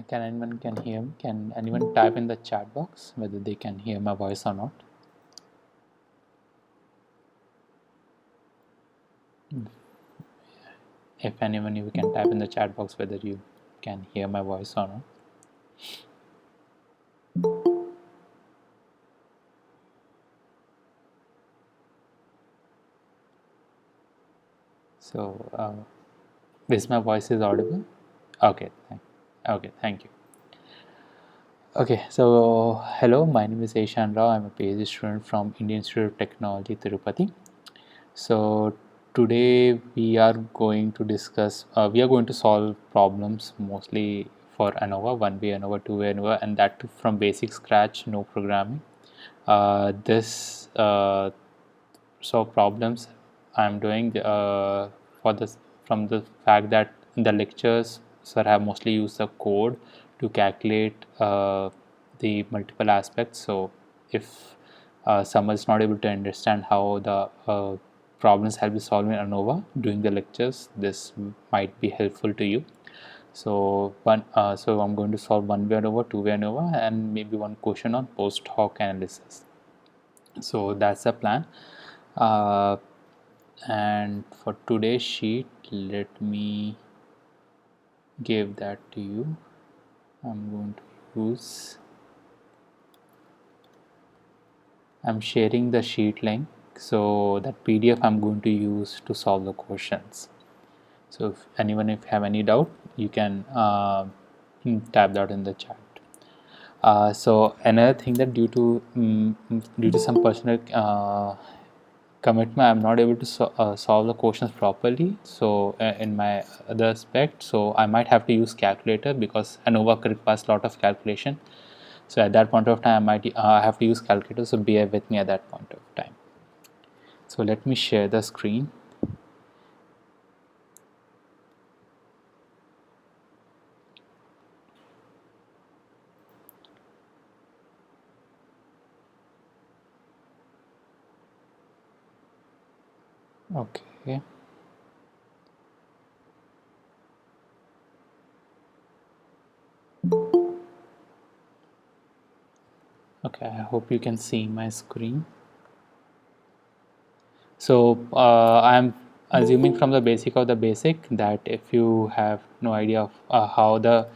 Can anyone can hear me? Can anyone type in the chat box whether they can hear my voice or not? If anyone, you can type in the chat box whether you can hear my voice or not. So, is my voice is audible? Okay, thank you. Okay, so hello, my name is Aishan Rao. I'm a PhD student from Indian Institute of Technology, Tirupati. So today we are going to solve problems mostly for ANOVA, one-way ANOVA, two-way ANOVA, and that too from basic scratch, no programming. This So problems I'm doing for this from the fact that in the lectures, sir, have mostly used the code to calculate the multiple aspects. So if someone is not able to understand how the problems have been solved in ANOVA during the lectures, this might be helpful to you. So I'm going to solve one-way ANOVA, two-way ANOVA, and maybe one question on post-hoc analysis. So that's the plan. Uh, and for today's sheet, let me give that to you. I'm sharing the sheet link, so that PDF I'm going to use to solve the questions. So if if have any doubt, you can type that in the chat. So another thing that due to some personal commitment, I'm not able to solve the questions properly. So in my other aspect, so I might have to use calculator because ANOVA requires a lot of calculation. So at that point of time, I might have to use calculator. So bear with me at that point of time. So let me share the screen. Okay. Okay, I hope you can see my screen. So I'm assuming from the basic of the basic that if you have no idea of how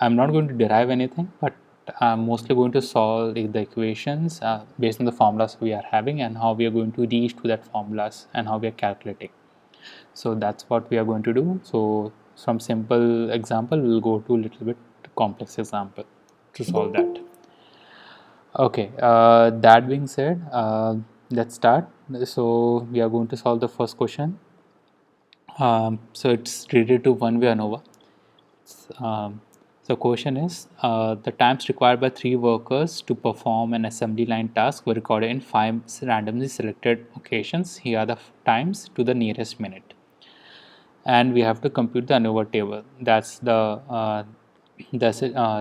I'm not going to derive anything, but I'm mostly going to solve the equations based on the formulas we are having and how we are going to reach to that formulas and how we are calculating. So that's what we are going to do. So from simple example, we'll go to a little bit complex example to solve that. Okay, that being said, let's start. So we are going to solve the first question. So it's related to one-way ANOVA. Um, so question is, the times required by three workers to perform an assembly line task were recorded in five randomly selected occasions. Here are the times to the nearest minute. And we have to compute the ANOVA table. That's the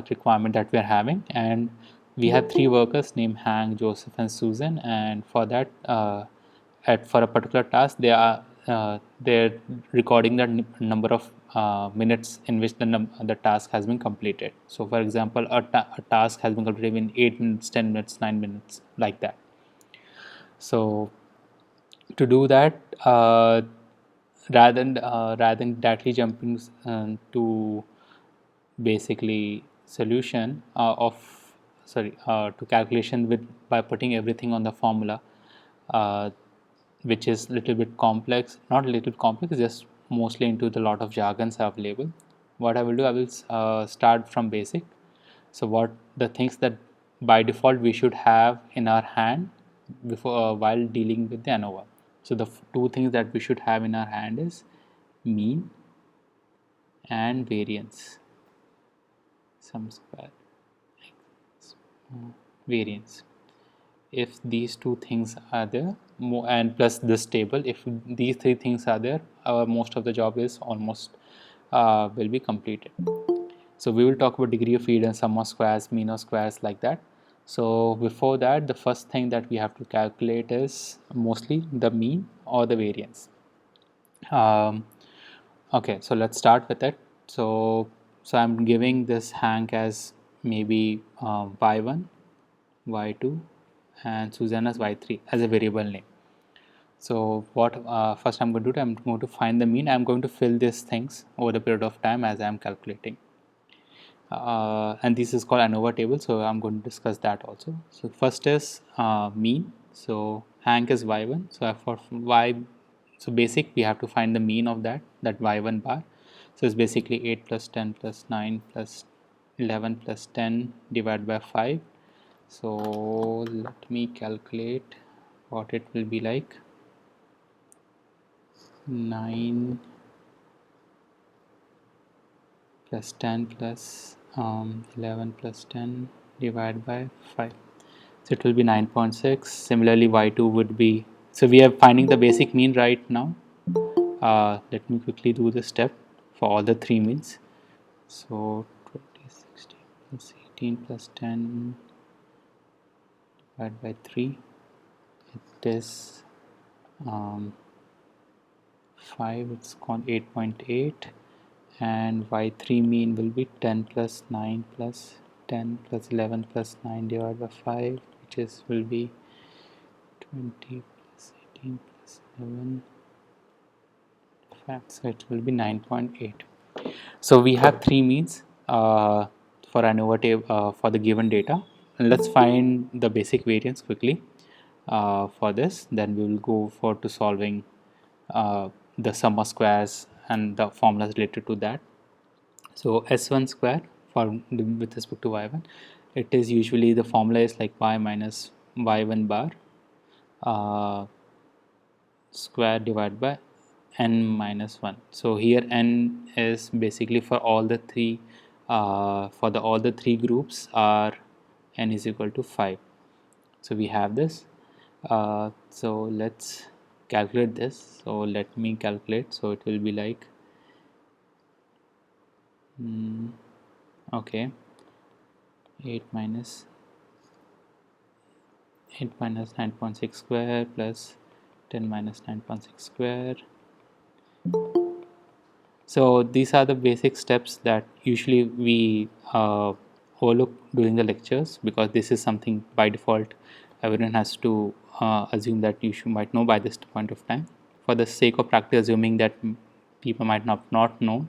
requirement that we are having, and we have three workers named Hank, Joseph, and Susan. And for that, for a particular task, they're recording the number of minutes in which the task has been completed. So, for example, a task has been completed in 8 minutes, 10 minutes, 9 minutes, like that. So to do that, rather than directly jumping to basically solution of sorry to calculation with by putting everything on the formula, uh, which is little bit complex, not a little complex, just mostly into the lot of jargons available. What I will do, I will start from basic. So what the things that by default we should have in our hand before while dealing with the ANOVA. So the two things that we should have in our hand is mean and variance. Some square variance. If these two things are there, and plus this table, if these three things are there, most of the job is almost will be completed. So we will talk about degree of freedom, sum of squares, mean of squares, like that. So before that, the first thing that we have to calculate is mostly the mean or the variance. Okay, so let's start with it. So so I'm giving this Hank as maybe y1, y2, and Susan as y3 as a variable name. So what first I'm going to do, I'm going to find the mean. I'm going to fill these things over the period of time as I'm calculating. And this is called ANOVA table, so I'm going to discuss that also. So first is mean. So Hank is y1. So for y, so basic we have to find the mean of that y1 bar. So it's basically 8 plus 10 plus 9 plus 11 plus 10 divided by 5. So let me calculate what it will be like. 9 plus 10 plus 11 plus 10 divided by 5. So it will be 9.6. Similarly, y2 would be, so we are finding the basic mean right now. Let me quickly do the step for all the three means. So 20, 16 plus 18 plus 10 divided by 3. It is 5, it's called 8.8. And y3 mean will be 10 plus 9 plus 10 plus 11 plus 9 divided by 5, which is will be 20 plus 18 plus 11. So it will be 9.8. So we have three means for ANOVA table for the given data. And let's find the basic variance quickly for this. Then we will go for to solving the sum of squares and the formulas related to that. So S1 square for with respect to y1, it is usually the formula is like y minus y1 bar square divided by n minus 1. So here n is basically for all the three for the all the three groups are n is equal to 5. So we have this. So let's calculate this. So let me calculate. So it will be like okay, 8 minus 9.6 square plus 10 minus 9.6 square. So these are the basic steps that usually we overlook during the lectures, because this is something by default everyone has to assume that you might know by this point of time. For the sake of practice, assuming that people might not know,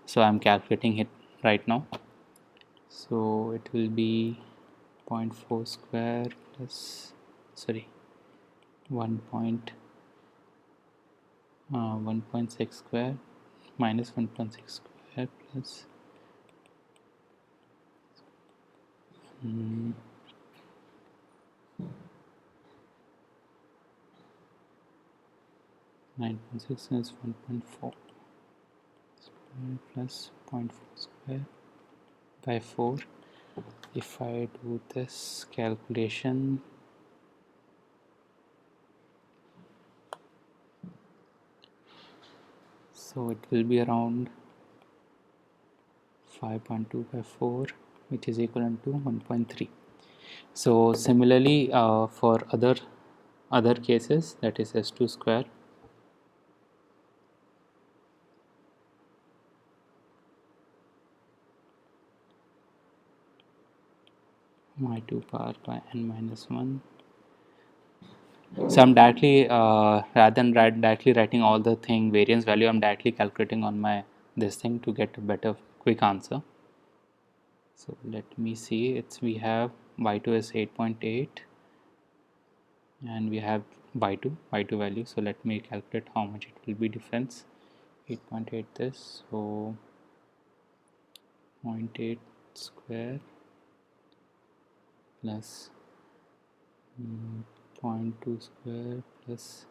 so I'm calculating it right now. So it will be 0.4 square plus 1.6 square minus 1.6 square plus 9.6 is 1.4 square plus 0.4 square by 4. If I do this calculation, so it will be around 5.2 by 4, which is equivalent to 1.3. So similarly for other cases, that is S2 square, y2 bar by n minus 1. So I'm directly rather than directly writing all the thing variance value, I'm directly calculating on my this thing to get a better quick answer. So let me see, we have y2 is 8.8 and we have y2 value. So let me calculate how much it will be difference. 8.8 this, so 0.8 square plus 0.2 square plus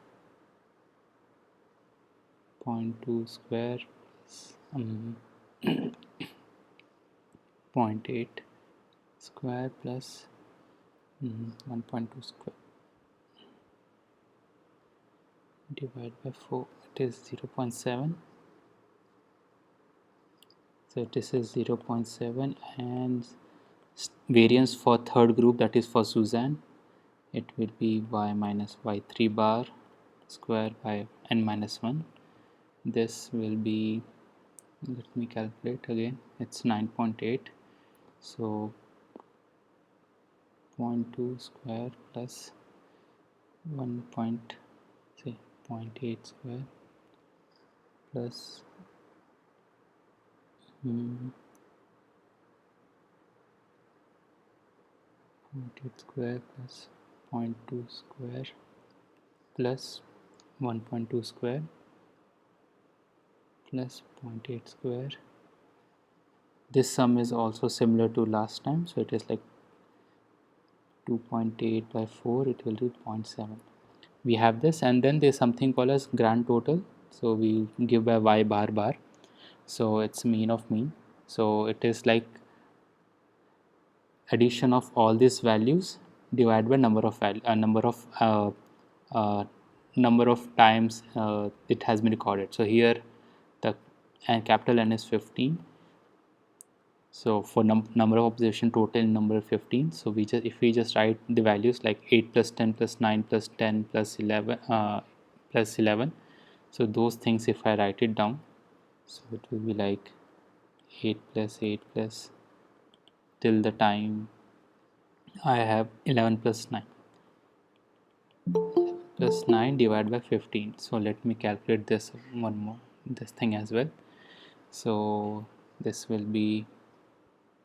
0.2 square plus 0.8 square plus 1.2 square divided by 4, it is 0.7. So this is 0.7, and variance for third group, that is for Suzanne, it will be y minus y3 bar square by n minus 1. This will be Let me calculate again. It's 9.8. So 0.2 square plus 1 point, say 0.8 square plus 0.8 square plus 0.2 square plus 1.2 square plus 0.8 square. This sum is also similar to last time, so it is like 2.8 by 4, it will be 0.7. We have this, and then there's something called as grand total, so we give by y bar bar, so it's mean of mean. So it is like addition of all these values divided by uh, number of times it has been recorded. So here the and capital N is 15. So for number of observation, total number 15. So we just, if we just write the values like 8 plus 10 plus 9 plus 10 plus 11 plus 11, so those things if I write it down, so it will be like 8 plus 8 plus till the time I have 11 plus 9 plus 9 divided by 15. So let me calculate this one more, this thing as well. So this will be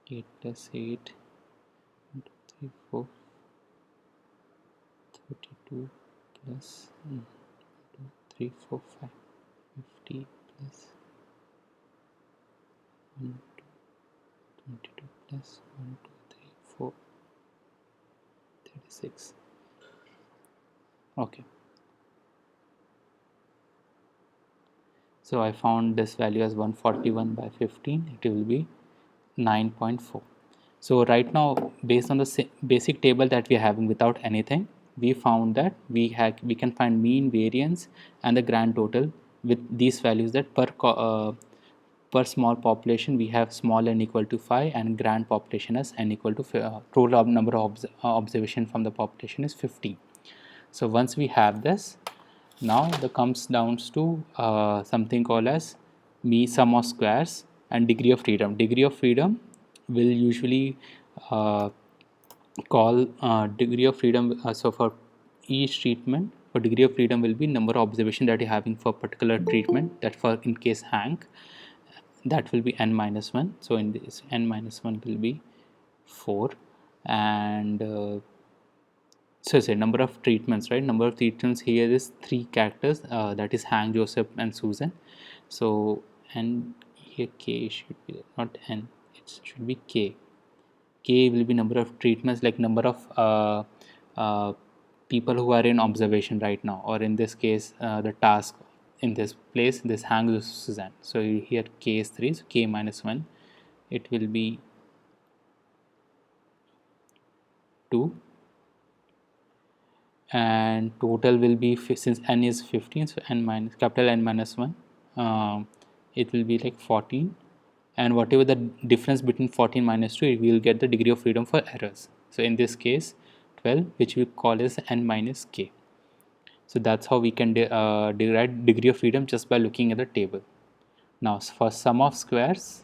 8 plus 8, 1, 2, 3, 4, 32 plus 1, 2, 3, 4, 5, 50 plus 1, 2, 22 plus 1, 2, 3, 4, 36. Okay. So I found this value as 141 by 15. It will be 9.4. So right now, based on the basic table that we are having without anything, we found that we can find mean, variance, and the grand total with these values, that per small population we have small n equal to 5 and grand population as n equal to total number of observation from the population is 50. So once we have this, now the comes down to something called as sum of squares and degree of freedom. Degree of freedom will usually uh, call degree of freedom. So for each treatment, for degree of freedom will be number of observation that you're having for particular treatment. That for in case Hank, that will be n minus 1. So in this n minus 1 will be 4, and so say number of treatments, right? Number of treatments here is 3 characters, that is Hank, Joseph, and Susan. So and here k should be not n, it should be k. K will be number of treatments, like number of uh, people who are in observation right now, or in this case the task in this place, this Hank, Joseph, Susan. So here k is 3, so k minus 1, it will be 2, and total will be, since n is 15, so n minus capital N minus 1, it will be like 14, and whatever the difference between 14 minus 2, we will get the degree of freedom for errors. So in this case 12, which we call as n minus k. So that's how we can derive degree of freedom just by looking at the table. Now for sum of squares,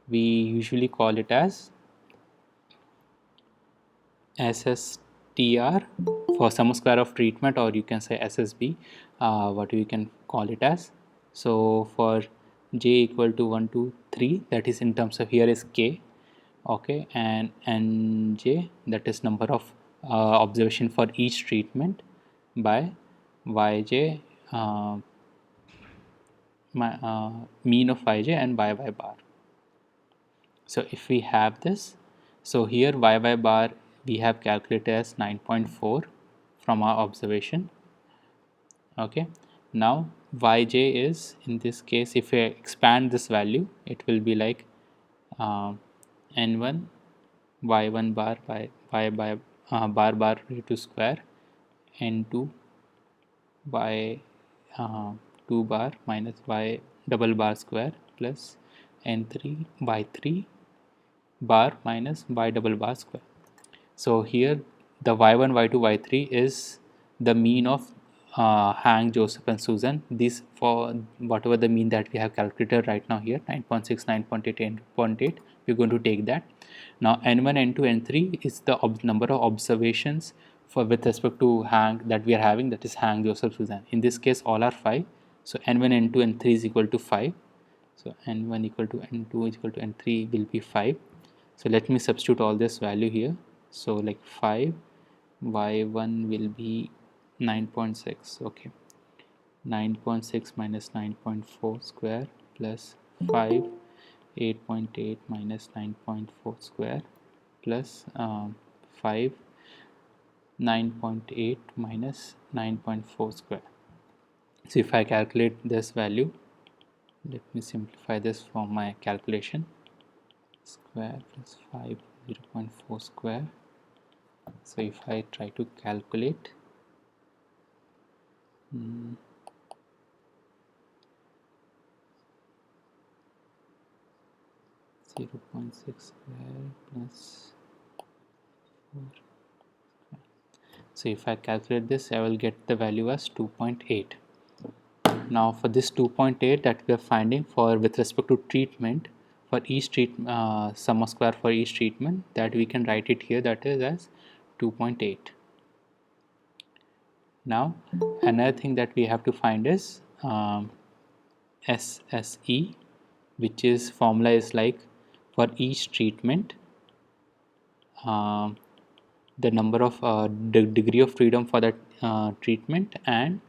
we usually call it as SSTR for sum square of treatment, or you can say SSB, what you can call it as. So for j equal to 1, 2, 3, that is in terms of here is k, okay, and nj, that is number of observation for each treatment, by yj, mean of yj, and yy bar. So if we have this, so here yy bar we have calculated as 9.4 from our observation. Okay, now yj is, in this case, if I expand this value, it will be like n1 y1 bar by y bar bar raised to square, n2 by 2 bar minus y double bar square plus n3 by 3 bar minus y double bar square. So here the y1, y2, y3 is the mean of Hank, Joseph and Susan. These for whatever the mean that we have calculated right now here, 9.6, 9.8, 10.8, we're going to take that. Now N1, N2, N3 is the number of observations for with respect to Hank that we are having, that is Hank, Joseph, Susan. In this case all are 5. So N1, N2, N3 is equal to 5. So N1 equal to N2 is equal to N3 will be 5. So let me substitute all this value here. So like 5, y1 will be 9.6. Okay, 9.6 minus 9.4 square plus 5, 8.8 minus 9.4 square plus 5, 9.8 minus 9.4 square. So if I calculate this value, let me simplify this for my calculation. Square plus 5, 0.4 square. So if I try to calculate, 0.6 square plus 4 square. So if I calculate this, I will get the value as 2.8. Now for this 2.8 that we are finding for with respect to treatment, for each sum of square for each treatment, that we can write it here, that is as 2.8. Now another thing that we have to find is SSE, which is formula is like for each treatment, the number of degree of freedom for that treatment and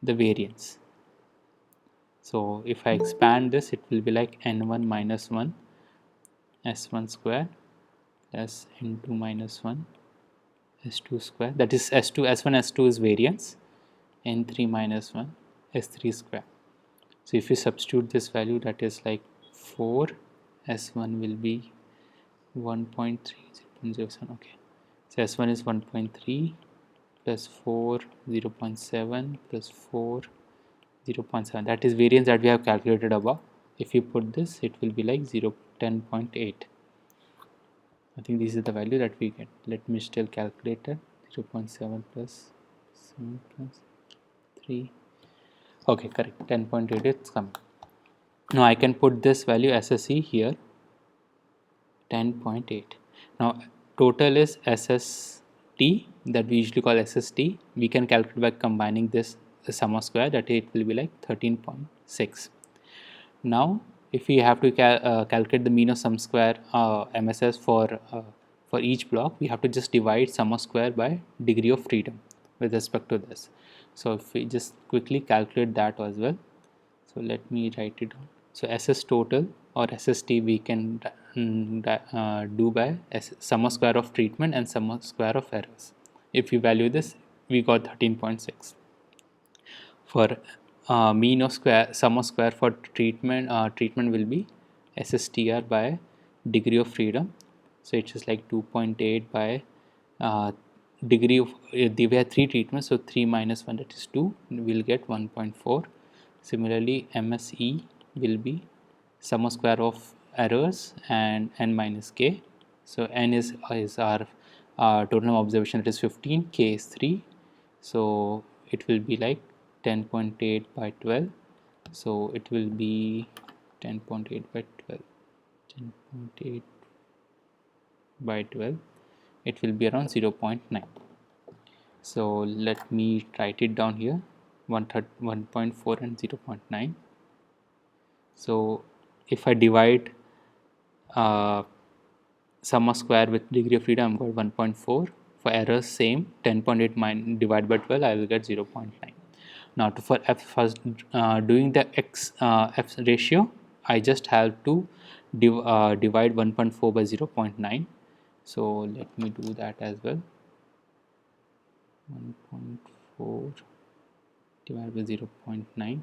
the variance. So if I expand this, it will be like n1 minus 1 s1 square plus n2 minus 1 s2 square, that is s2 s1 s2 is variance, n3 minus 1 s3 square. So if you substitute this value, that is like 4, s1 will be 1.3, 0.07. Okay, so s1 is 1.3 plus 4, 0.7 plus 4, 0.7, that is variance that we have calculated above. If you put this, it will be like 10.8. I think this is the value that we get. Let me still calculate it. 0.7 plus 7 plus 3. Okay, correct. 10.8 it's coming. Now I can put this value SSE here, 10.8. Now total is SST, that we usually call SST. We can calculate by combining this sum of square, that it will be like 13.6. Now if we have to calculate the mean of sum square MSS for each block, we have to just divide sum of square by degree of freedom with respect to this. So if we just quickly calculate that as well, so let me write it down. So SS total or SST we can do by sum of square of treatment and sum of square of errors. If we value this, we got 13.6. For mean of square, sum of square for treatment, treatment will be SSTR by degree of freedom. So it's just like 2.8 by degree of, we have 3 treatments, so 3 minus 1, that is 2, we'll get 1.4. Similarly MSE will be sum of square of errors and n minus k. So n is our total observation, that is 15, k is 3, so it will be like 10.8 by 12. So it will be 10.8 by 12, 10.8 by 12, it will be around 0.9. So let me write it down here, 1.4 and 0.9. So if I divide sum of square with degree of freedom, I got 1.4. For errors same, 10.8 divided by 12, I will get 0.9. Now for f first, doing the x f ratio, I just have to divide 1.4 by 0.9. So let me do that as well. 1.4 divided by 0.9.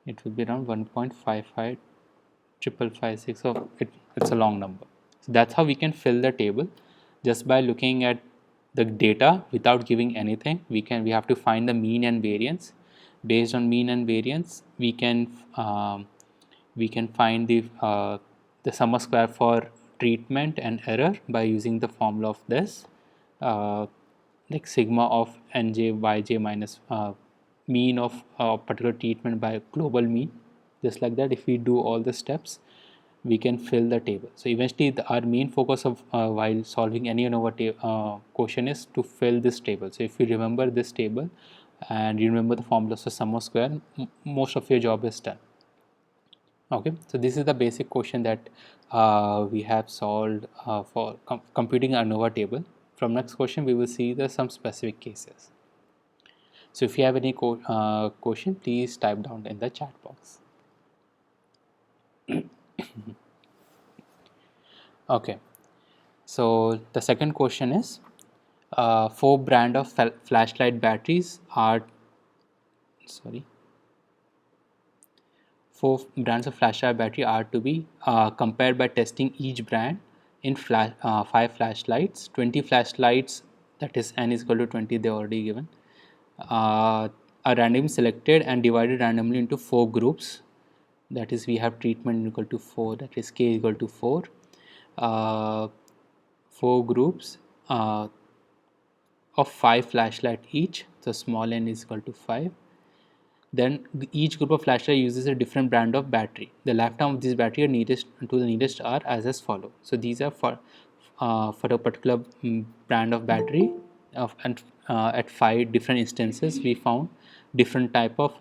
It will be around 1.55 556. So it's a long number. So that's how we can fill the table, just by looking at the data without giving anything. We have to find the mean and variance. Based on mean and variance, we can find the sum of square for treatment and error by using the formula of this like sigma of nj yj minus mean of a particular treatment by global mean. Just like that, if we do all the steps, we can fill the table. So eventually our main focus of while solving any ANOVA question is to fill this table. So if you remember this table and you remember the formulas for sum of square, most of your job is done. Okay, so this is the basic question that we have solved for computing an ANOVA table. From next question we will see some specific cases. So if you have any question, please type down in the chat box. Okay, so the second question is, four brand of flashlight batteries are four brands of flashlight battery are to be compared by testing each brand in 5 flashlights, 20 flashlights, that is n is equal to 20, they already given, are randomly selected and divided randomly into 4 groups. That is, we have treatment equal to 4, that is k equal to 4, 4 groups of 5 flashlight each, so small n is equal to 5. Then each group of flashlight uses a different brand of battery. The lifetime of this battery are nearest to the nearest are as follow. So these are for a particular brand of battery and at 5 different instances we found different type of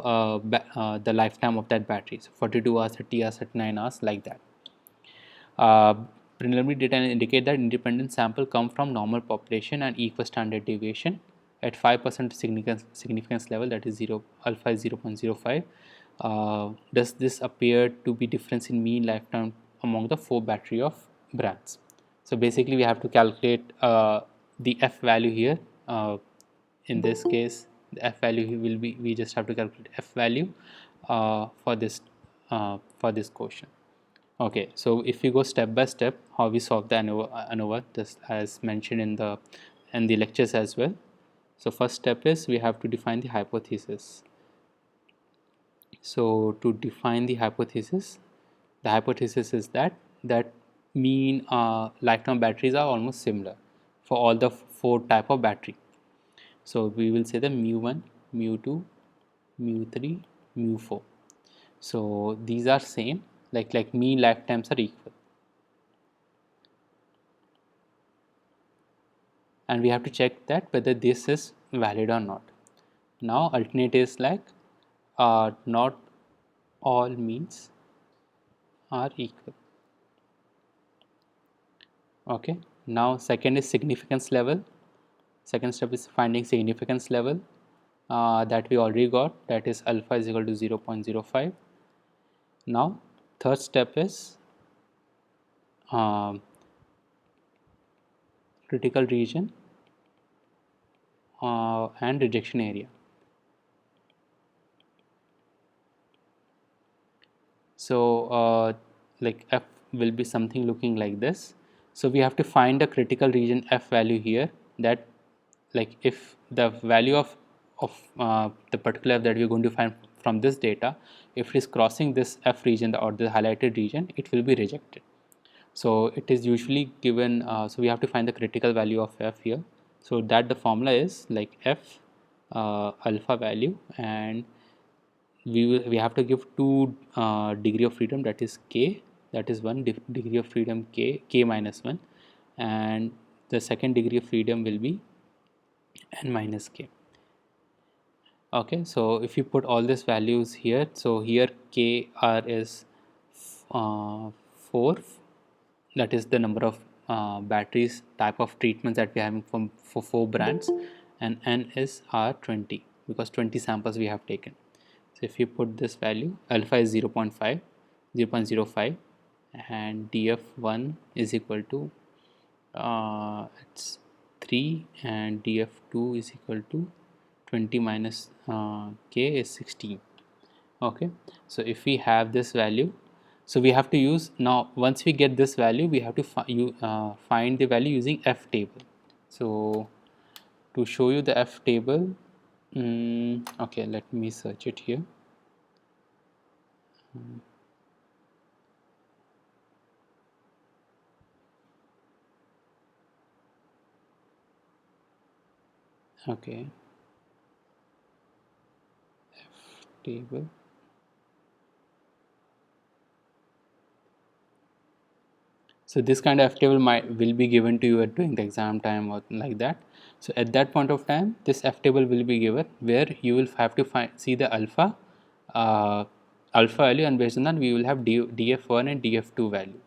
the lifetime of that battery. So 42 hours, 30 hours, 39 hours, like that. Preliminary data indicate that independent sample come from normal population and equal standard deviation at 5% significance level, that is 0 alpha is 0.05. Does this appear to be difference in mean lifetime among the 4 battery of brands? So basically we have to calculate the f value here. In this case the f value will be, we just have to calculate f value for this question. Okay, so if we go step by step how we solve the ANOVA, just as mentioned in the lectures as well. So first step is we have to define the hypothesis. So to define the hypothesis is that mean lifetime batteries are almost similar for all the 4 type of battery. So we will say the mu1, mu2, mu3, mu4. So these are same, like mean lifetimes are equal, and we have to check that whether this is valid or not. Now alternate is like not all means are equal. Okay, now second is significance level. Second step is finding significance level that we already got, that is alpha is equal to 0.05. Now third step is critical region and rejection area. So like f will be something looking like this. So we have to find the critical region f value here, that like if the value of the particular f that we are going to find from this data, if it is crossing this f region or the highlighted region, it will be rejected. So it is usually given, so we have to find the critical value of f here. So that the formula is like f alpha value, and we have to give 2 degree of freedom, that is k, that is 1 degree of freedom k minus 1, and the second degree of freedom will be n minus k. Okay, so if you put all these values here, so here k r is 4, that is the number of batteries type of treatments that we are having for 4 brands, and n is r 20 because 20 samples we have taken. So if you put this value, alpha is 0.5, 0.05, and df1 is equal to it's 3, and df2 is equal to 20 minus k is 16. Okay, so if we have this value, so we have to use, now once we get this value we have to find the value using f table. So to show you the f table, okay, let me search it here. Okay, table. So this kind of F table will be given to you at during the exam time or like that. So at that point of time, this F table will be given where you will have to see the uh, alpha value, and based on that we will have df1 and df2 value.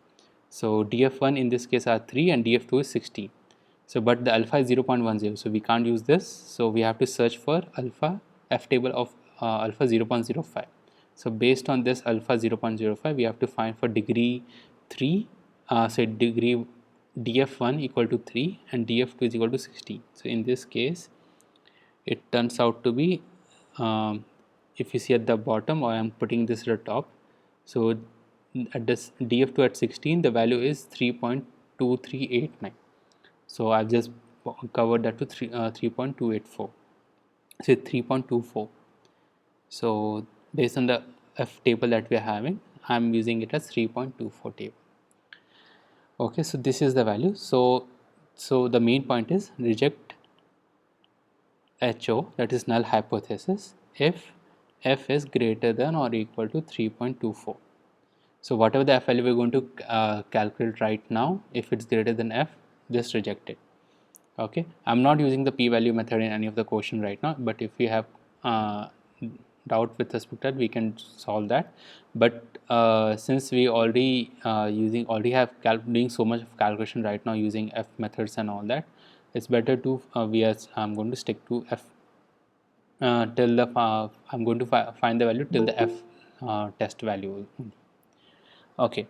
So df1 in this case are 3 and df2 is 16. So but the alpha is 0.10, so we can't use this. So we have to search for alpha F table of alpha 0.05. So based on this alpha 0.05, we have to find for degree 3, say degree df1 equal to 3 and df2 is equal to 16. So in this case, it turns out to be, if you see at the bottom, or I am putting this at the top. So at this df2 at 16, the value is 3.2389. So I've just covered that to 3.284. Say 3.24. So based on the F table that we are having, I'm using it as 3.24 table. Okay, so this is the value. So the main point is reject HO, that is null hypothesis, if F is greater than or equal to 3.24. So whatever the F value we're going to calculate right now, if it's greater than F, just reject it. Okay, I'm not using the p-value method in any of the question right now, but if you have uh, doubt with respect to that, we can solve that. But since we already have doing so much of calculation right now using F methods and all that, it's better to I'm going to stick to F till the I'm going to find the value till the F test value. Okay,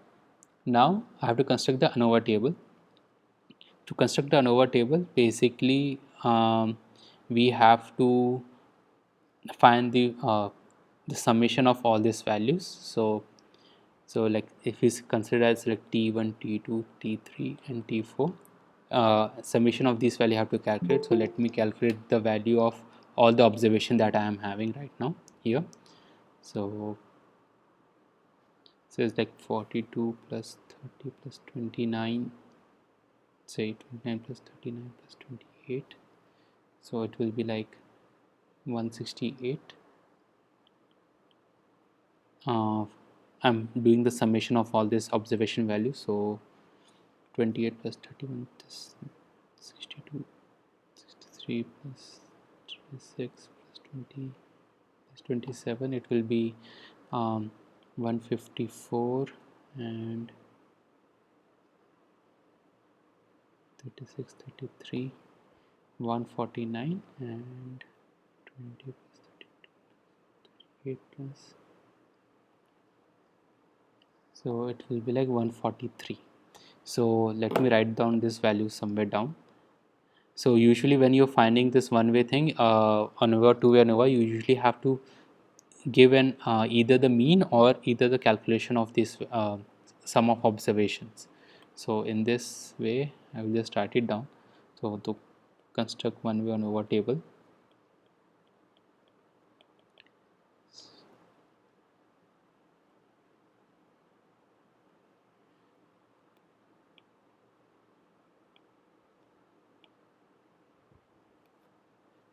now I have to construct the ANOVA table. To construct the ANOVA table, basically we have to find the summation of all these values. So like if we consider as like t1, t2, t3 and t4, summation of these value I have to calculate. So let me calculate the value of all the observation that I am having right now here. So it's like 42 plus 30 plus 29, say 29 plus 39 plus 28, so it will be like 168. I'm doing the summation of all this observation values. So 28 plus 31 plus 62, 63 plus 26 plus 20 plus 27, it will be 154 and 36, 33, 149 and 20 plus 38 plus, so it will be like 143. So let me write down this value somewhere down. So usually when you're finding this one-way thing, ANOVA, two-way ANOVA, you usually have to give an either the mean or either the calculation of this sum of observations. So in this way, I will just write it down. So to construct one-way ANOVA table,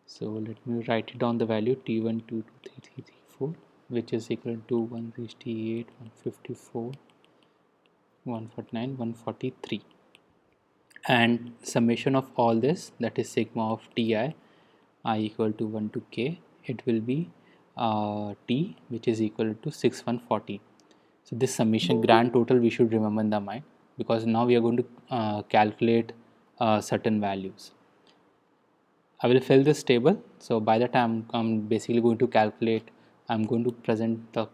so let me write it down the value t1, 2, 2, 3, 3, 3, 4, which is equal to 168, 154, 149, 143. And summation of all this, that is sigma of ti I equal to 1 to k, it will be t, which is equal to 6140. So this summation grand total we should remember in the mind, because now we are going to calculate certain values. I will fill this table. So by the time I'm basically going to calculate, I'm going to present the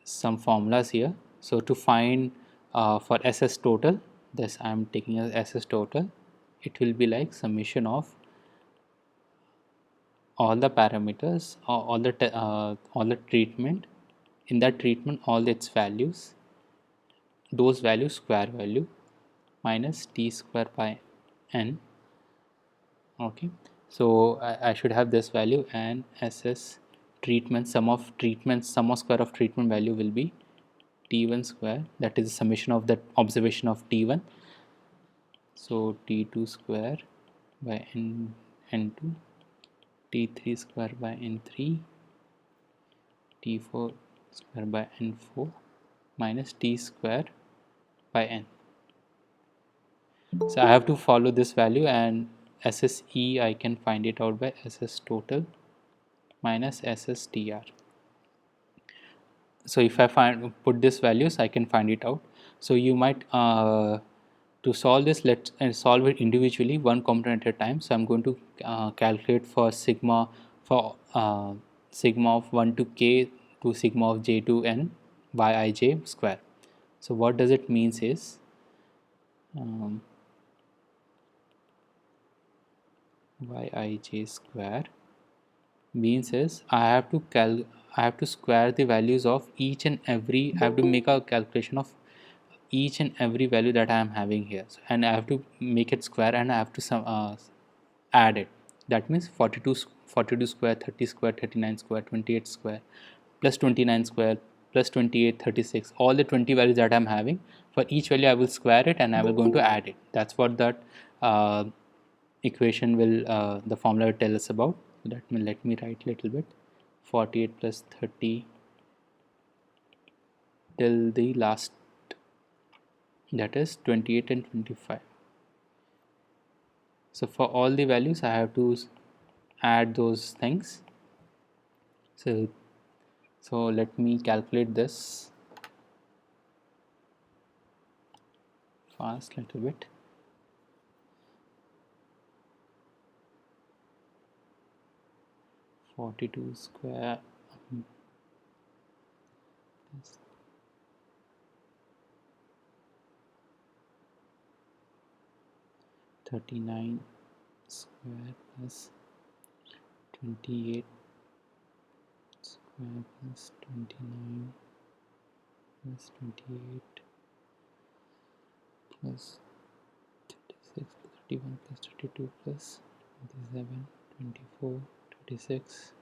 some formulas here. So to find for SS total, this I am taking as SS total, it will be like summation of all the parameters, all the treatment, in that treatment all its values, those values square value minus t square by n. Okay, so I should have this value, and SS treatment, sum of square of treatment value will be t1 square, that is the summation of that observation of t1. So t2 square by n2, t3 square by n3, t4 square by n4 minus t square by n. So I have to follow this value, and SSE I can find it out by SS total minus SSTR. So if I put this values, I can find it out. So you might to solve this, let's solve it individually, one component at a time. So I'm going to calculate for sigma of 1 to k to sigma of j to n by ij square. So what does it means is by ij square means is I have to square the values of each and every. I have to make a calculation of each and every value that I am having here, so, and I have to make it square, and I have to add it. That means 42 square, 30 square, 39 square, 28 square, plus 29 square, plus 28, 36. All the 20 values that I am having, for each value I will square it and I will going to add it. That's what that equation will the formula will tell us about. Let me write a little bit. 48 plus 30 till the last, that is 28 and 25. So for all the values I have to add those things. So let me calculate this fast little bit. Forty-two square plus 39 square plus 28 square plus 29 plus 28 plus 36 plus 31 plus 32 plus 27 24 26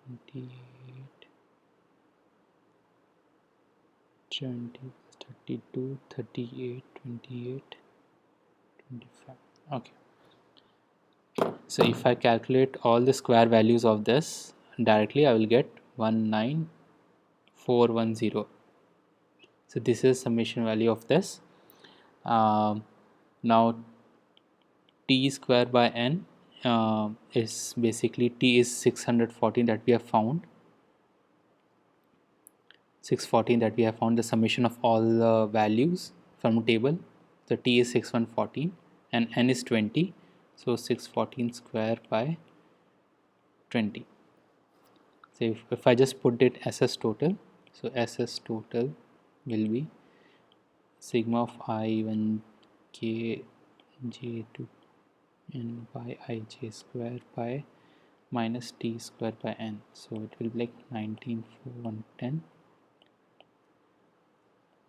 28 20 plus 32 38 28 25. Okay, so if I calculate all the square values of this directly, I will get 19410. So this is summation value of this. Now t square by n is basically t is 614 that we have found. 614 that we have found the summation of all the values from table. So t is 6114 and n is 20. So 614 square by 20. So if I just put it SS total, so SS total will be sigma of I1 k j to n by ij square by minus t square by n. So it will be like 194110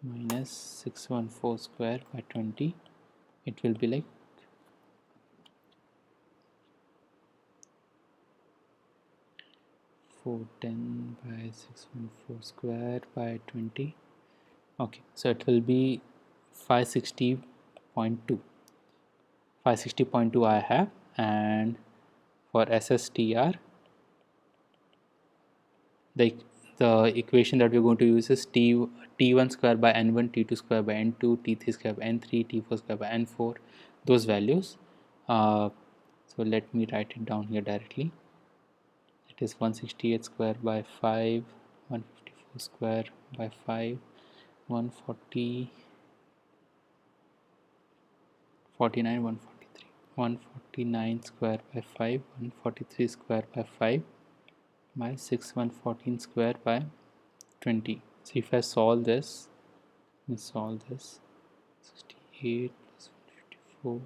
minus 614 square by 20. It will be like 410 by 614 square by 20. Okay, so it will be 560.2. 560.2 I have, and for SSTR the equation that we're going to use is t1 square by n1, t2 square by n2, t3 square by n3, t4 square by n4, those values. So let me write it down here directly. It is 168 square by 5, 154 square by 5, 140, 49, 143, 149 square by 5, 143 square by 5 by 6, 114 square by 20. So if I solve this, 68 plus 154,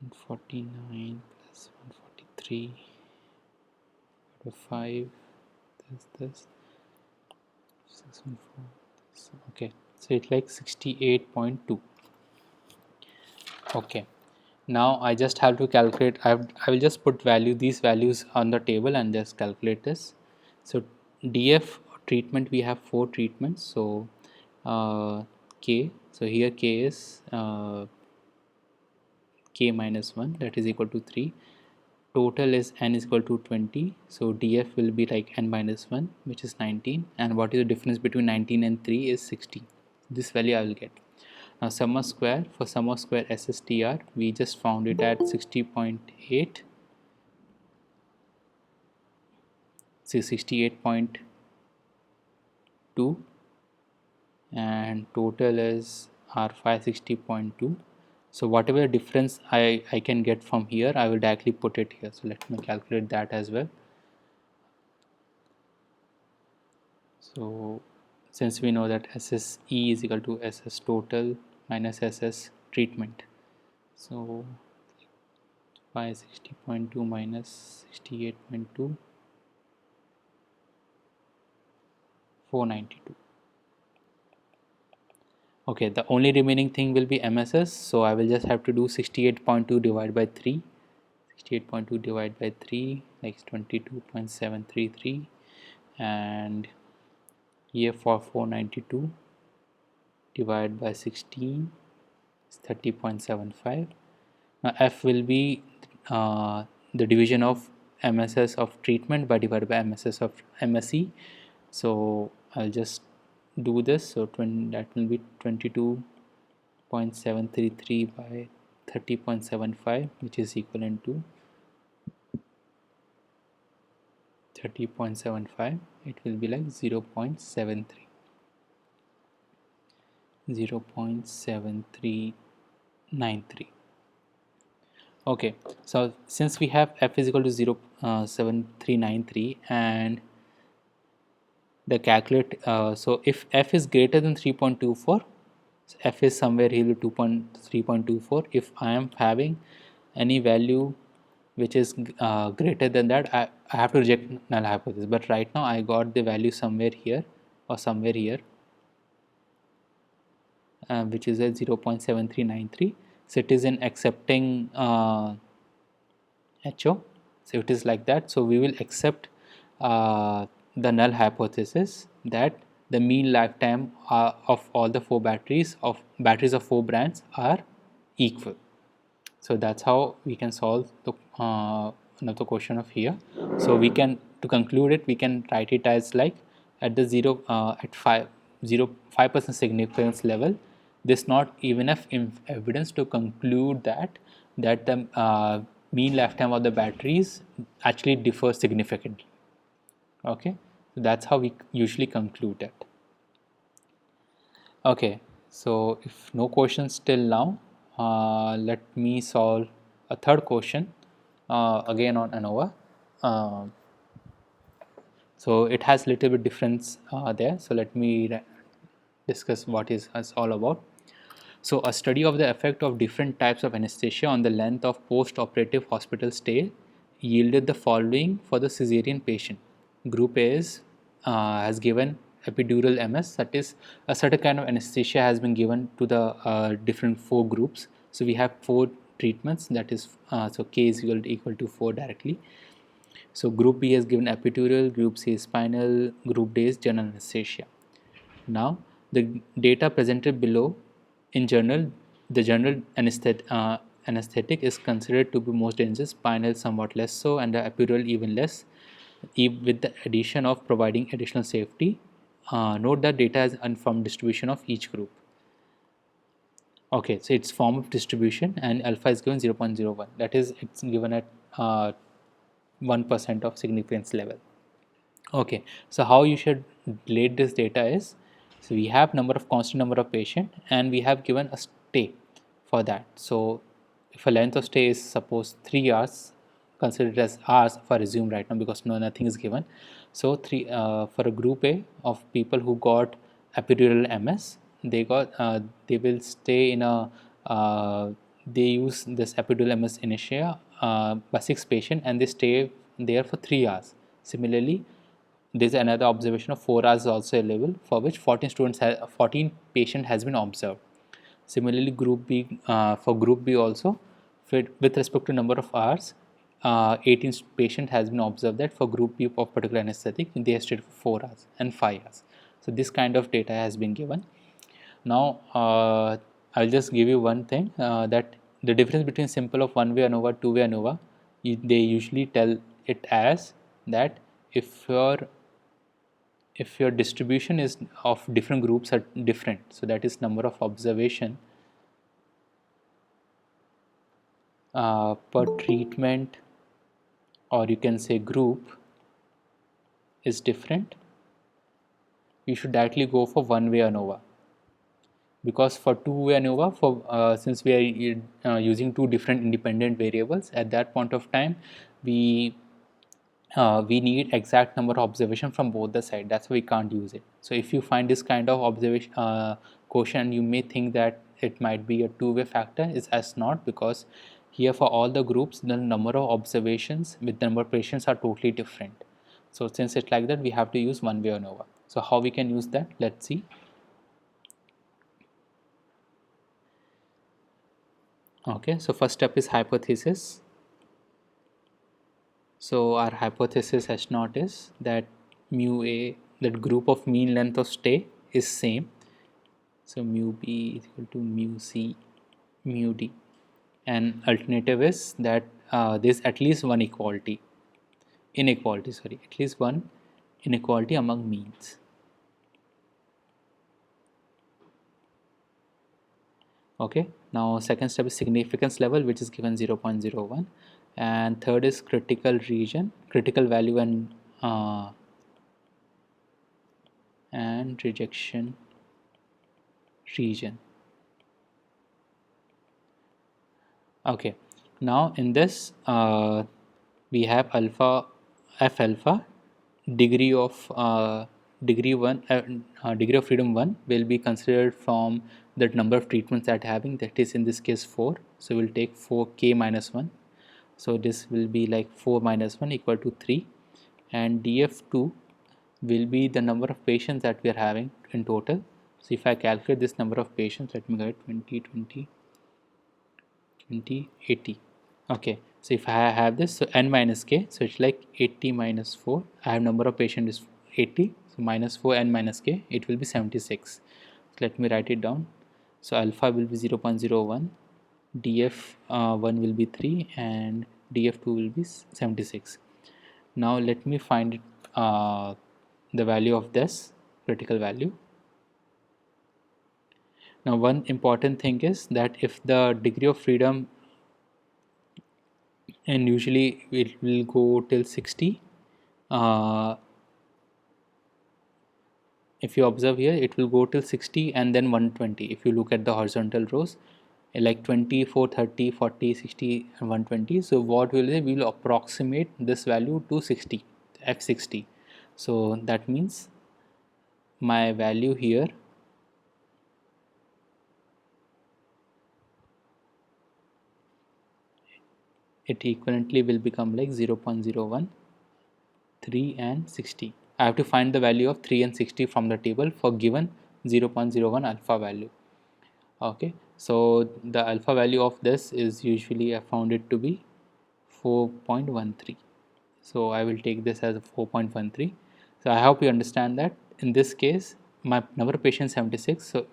149 plus 143 by 5, this 614, this. Okay, so it's like 68.2. Okay, now I just have to calculate. I will just put these values on the table and just calculate this. So DF treatment, we have 4 treatments. So K, so here K is k minus 1, that is equal to 3. Total is n is equal to 20, so df will be like n minus 1, which is 19, and what is the difference between 19 and 3 is 60. This value I will get. Now summa square, for summa square SSTR we just found it at 60.8, so 68.2, and total is R560.2. So whatever difference I can get from here, I will directly put it here. So let me calculate that as well. So since we know that SSE is equal to SS total minus SS treatment, so 560.2 minus 68.2, 492. Okay, the only remaining thing will be MSS, so I will just have to do 68.2 divided by 3. 68.2 divided by 3 like 22.733, and here for 492 divided by 16 is 30.75. Now F will be the division of MSS of treatment by divided by MSS of MSE. So I'll just do this. So that will be 22.733 by 30.75, which is equivalent to 30.75. It will be like 0.73. 0.7393. Okay, so since we have f is equal to 0.7393 and the calculate, so if f is greater than 3.24, so f is somewhere here 3.24. If I am having any value which is greater than that, I have to reject null hypothesis. But right now I got the value somewhere here or somewhere here, which is at 0.7393. So it is in accepting HO. So it is like that. So we will accept the null hypothesis that the mean lifetime of all the 4 batteries of 4 brands are equal. So that's how we can solve the another question of here. So we can, to conclude it, we can write it as like at the 0.5% significance level, this not even enough evidence to conclude that the mean lifetime of the batteries actually differs significantly. Okay, so that's how we usually conclude it. Okay, so if no questions till now, let me solve a third question again on ANOVA. So it has little bit difference there. So let me discuss what is all about. So a study of the effect of different types of anesthesia on the length of post-operative hospital stay yielded the following for the cesarean patient. Group A has given epidural MS, that is a certain kind of anesthesia has been given to the different 4 groups. So we have 4 treatments, that is so K is equal to 4 directly. So group B has given epidural, group C is spinal, group D is general anesthesia. Now the data presented below, in general, the general anesthetic is considered to be most dangerous, spinal somewhat less so, and the epidural even less, with the addition of providing additional safety. Note that data is uniform distribution of each group. Okay, so its form of distribution, and alpha is given 0.01, that is it's given at 1% of significance level. Okay, so how you should relate this data is, so we have constant number of patient and we have given a stay for that. So if a length of stay is suppose 3 hours, consider it as hours for assume right now because nothing is given. So for a group A of people who got epidural MS, they will stay in a they use this epidural MS inertia by 6 patients and they stay there for 3 hours. Similarly, there is another observation of 4 hours also available, for which 14 patient has been observed. Similarly, for group B also, with respect to number of hours, 18 patient has been observed that for group B of particular anesthetic, they have stayed for 4 hours and 5 hours. So this kind of data has been given. Now I'll just give you one thing, that the difference between symbol of one-way ANOVA, two-way ANOVA, they usually tell it as that if your distribution is of different groups are different, so that is number of observation per treatment, or you can say group, is different, you should directly go for one-way ANOVA. Because for two-way ANOVA, for since we are using two different independent variables, at that point of time we need exact number of observation from both the side. That's why we can't use it. So if you find this kind of observation quotient, you may think that it might be a two-way factor. Is as not, because here for all the groups the number of observations with the number of patients are totally different. So since it's like that, we have to use one-way ANOVA. So how we can use that, let's see. Okay, so first step is hypothesis. So our hypothesis H naught is that mu A, that group of mean length of stay is same. So mu B is equal to mu C, mu D. And alternative is that there's at least one inequality, at least one inequality among means. Okay, now second step is significance level, which is given 0.01, and third is critical region, critical value, and rejection region. Okay, now in this we have alpha, f alpha, degree of degree of freedom 1 will be considered from the number of treatments that having, that is in this case 4. So we'll take 4k minus 1. So this will be like 4 minus 1 equal to 3, and df2 will be the number of patients that we are having in total. So if I calculate this number of patients, let me get 20, 20, 20, 80. Okay, so if I have this, so n minus k, so it's like 80 minus 4. I have number of patients is 80, so minus 4 n minus k, it will be 76. So let me write it down. So alpha will be 0.01, df1 will be 3, and df2 will be 76. Now let me find the value of this critical value. Now one important thing is that if the degree of freedom, and usually it will go till 60, if you observe here it will go till 60 and then 120. If you look at the horizontal rows, like 24, 30, 40, 60 and 120. So what will we will approximate this value to 60, f60. So that means my value here it equivalently will become like 0.01, 3 and 60. I have to find the value of 3 and 60 from the table for given 0.01 alpha value. Okay, so the alpha value of this is usually I found it to be 4.13. So I will take this as a 4.13. So I hope you understand that in this case my number of patients 76. So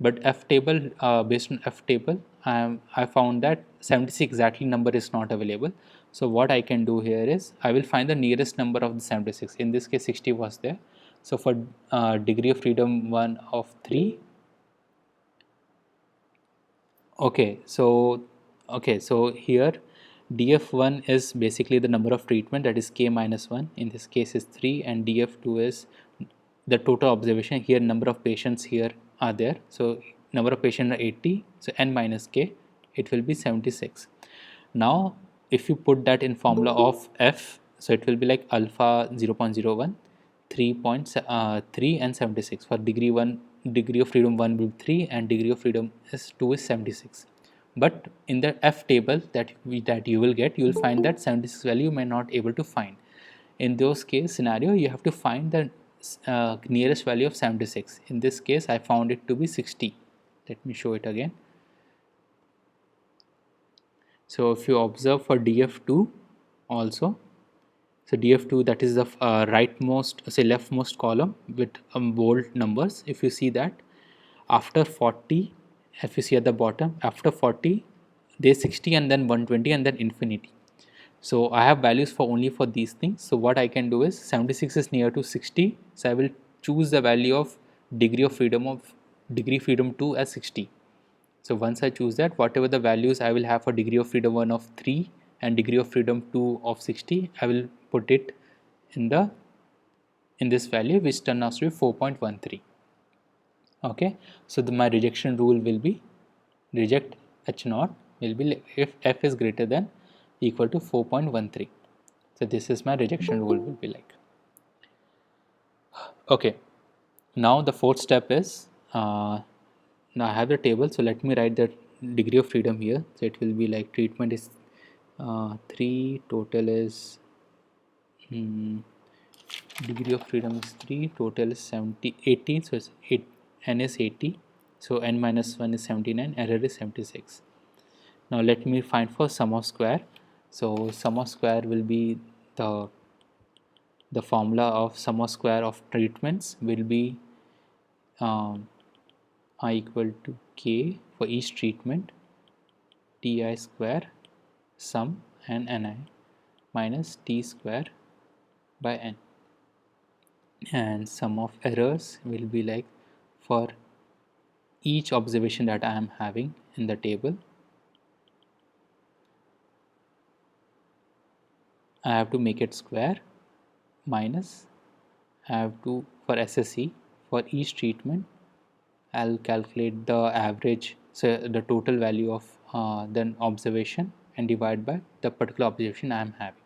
but F table, based on F table, I found that 76 exactly number is not available. So what I can do here is I will find the nearest number of the 76. In this case 60 was there. So for degree of freedom 1 of 3. Okay, so here df1 is basically the number of treatment, that is k minus 1, in this case is 3, and df2 is the total observation. Here number of patients here are there, so number of patients are 80, so n minus k, it will be 76. Now if you put that in formula of f, so it will be like alpha 0.01, 3 and 76. For degree of freedom 1 will be 3 and degree of freedom is 2 is 76. But in the F table that you will get, you will find that 76 value you may not able to find. In those case scenario, you have to find the nearest value of 76. In this case I found it to be 60. Let me show it again. So if you observe for df2 also, so df2, that is the rightmost, say leftmost column with bold numbers. If you see that after 40, if you see at the bottom, after 40 there's 60 and then 120 and then infinity. So I have values for only for these things. So what I can do is 76 is near to 60, so I will choose the value of degree freedom 2 as 60. So once I choose that, whatever the values I will have for degree of freedom 1 of 3 and degree of freedom 2 of 60, I will put it in this value, which turns out to be 4.13. Okay, so my rejection rule will be reject H naught will be if f is greater than equal to 4.13. So this is my rejection rule will be like. Okay, now the fourth step is now I have the table, so let me write the degree of freedom here. So it will be like treatment is 3, total is degree of freedom is 3, total is 70 80, so it's 8, n is 80, so n minus 1 is 79, error is 76. Now let me find for sum of square. So sum of square will be the formula of sum of square of treatments will be I equal to k for each treatment, ti square sum and ni minus t square by n, and sum of errors will be like for each observation that I am having in the table, I have to make it square minus I have to for SSE for each treatment I'll calculate the average, so the total value of the observation and divide by the particular observation I am having.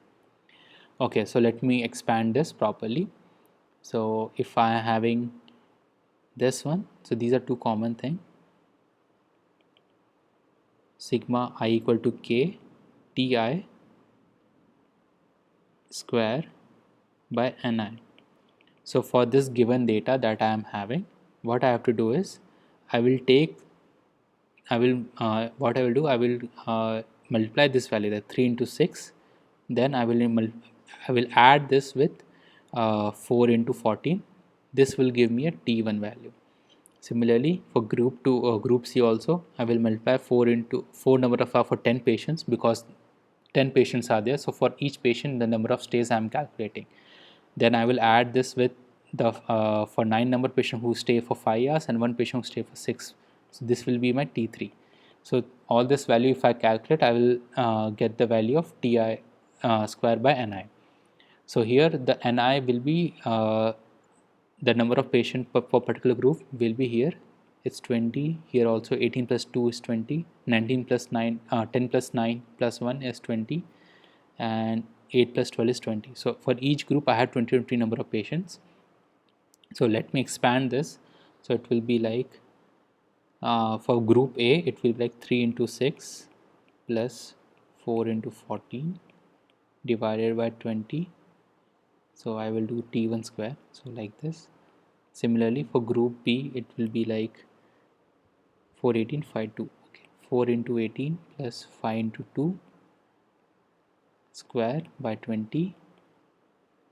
Okay, so let me expand this properly. So if I am having this one, so these are two common things, sigma I equal to k ti square by ni. So for this given data that I am having, what I have to do is I will take what I will do, I will multiply this value, that 3 into 6, then I will add this with 4 into 14. This will give me a T1 value. Similarly, for group 2 or group C also, I will multiply 4 into 4 number of for 10 patients, because 10 patients are there. So for each patient, the number of stays I am calculating. Then I will add this with the for 9 number patient who stay for 5 hours and 1 patient who stay for 6. So this will be my T3. So all this value, if I calculate, I will get the value of Ti square by Ni. So here the Ni will be the number of patients for particular group will be here. It's 20. Here also 18 plus 2 is 20. 19 plus 9, 10 plus 9 plus 1 is 20. And 8 plus 12 is 20. So for each group I have 20 number of patients. So let me expand this. So it will be like for group A it will be like 3 into 6 plus 4 into 14 divided by 20. So I will do T1 square, so like this. Similarly for group B it will be like 4 18 5 2. Okay, 4 into 18 plus 5 into 2 square by 20,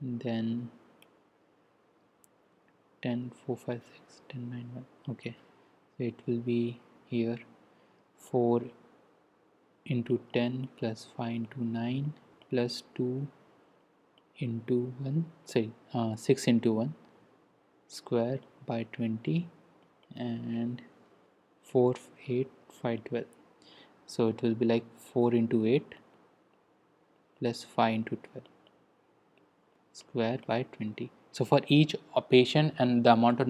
then 10 4 5 6 10 9 1. Okay, so it will be here 4 into 10 plus 5 into 9 plus 2 into 1, say 6 into 1 square by 20, and 4 8 5 12. So it will be like 4 into 8 plus 5 into 12 square by 20. So for each patient and the amount of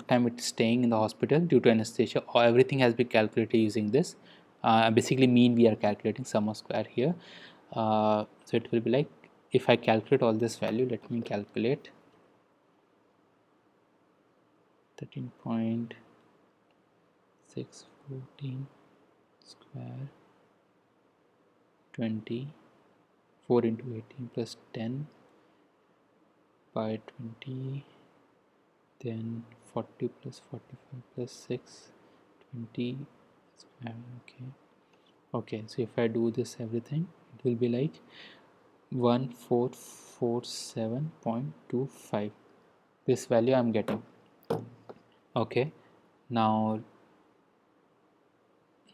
time it's staying in the hospital due to anesthesia, or everything has been calculated using this. Basically mean we are calculating sum of square here. So it will be like, if I calculate all this value, let me calculate 13.614 square 20, 4 into 18 plus 10 by 20, then 40 plus 45 plus 6, 20 square. Okay, so if I do this everything, it will be like 1447.25. this value I'm getting. Okay, now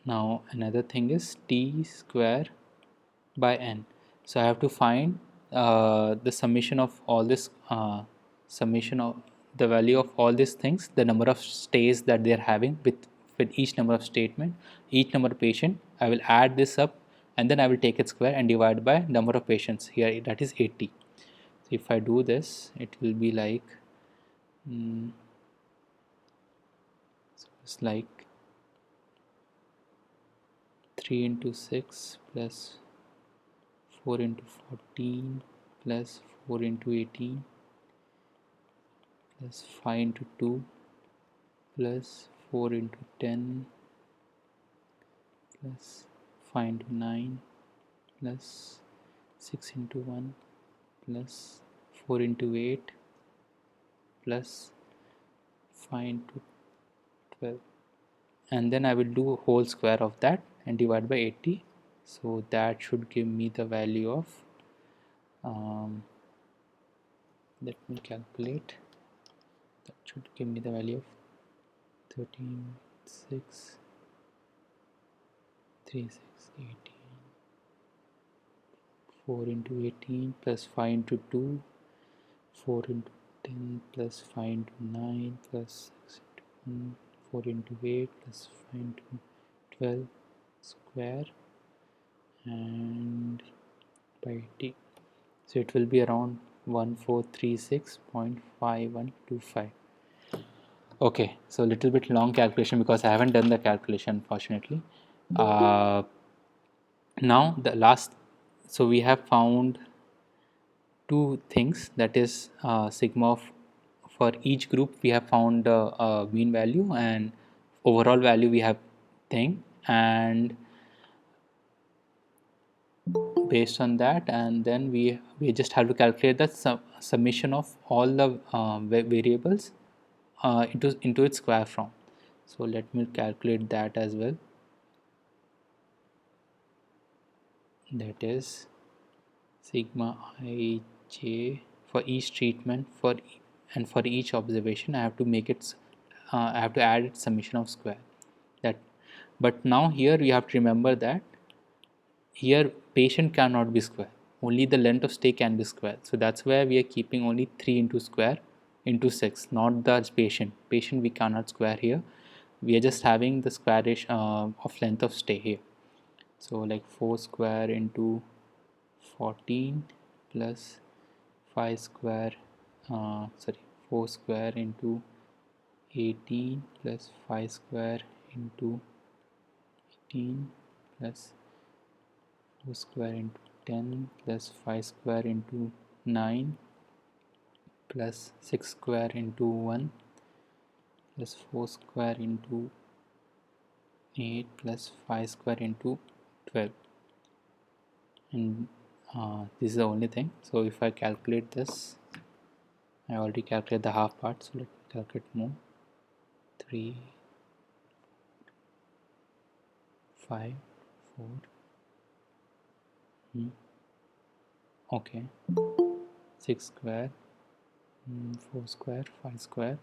Now another thing is t square by n. So I have to find the summation of all this, summation of the value of all these things, the number of stays that they are having with each number of statement, each number of patient. I will add this up, and then I will take it square and divide by number of patients here, that is 80. So if I do this, it will be like so it's like 3 into 6 plus 4 into 14 plus 4 into 18 plus 5 into 2 plus 4 into 10 plus 5 into 9 plus 6 into 1 plus 4 into 8 plus 5 into 12, and then I will do a whole square of that and divide by 80. So that should give me the value of let me calculate. That should give me the value of 13 6 3 6 18 4 into 18 plus 5 into 2 4 into 10 plus 5 into 9 plus 6 into 1 4 into 8 plus 5 into 12 square and by 80. So it will be around 1436.5125. Okay, so a little bit long calculation because I haven't done the calculation unfortunately. Now the last, so we have found two things, that is sigma of, for each group we have found mean value and overall value we have thing, and based on that, and then we just have to calculate the summation of all the variables into its square form. So let me calculate that as well. That is sigma ij for each treatment and for each observation. I have to make it I have to add its summation of square that. But now here you have to remember that here patient cannot be square, only the length of stay can be square. So that's why we are keeping only 3 into square into 6, not the patient we cannot square here. We are just having the squarish of length of stay here. So like 4 square into 14 plus 5 square, sorry, 4 square into 18 plus 5 square into 18 plus 4 square into 10 plus 5 square into 9 plus 6 square into 1 plus 4 square into 8 plus 5 square into 12, and this is the only thing. So if I calculate this, I already calculated the half part, so let me calculate more. 3 5 4 okay, 6 square 4 square 5 square.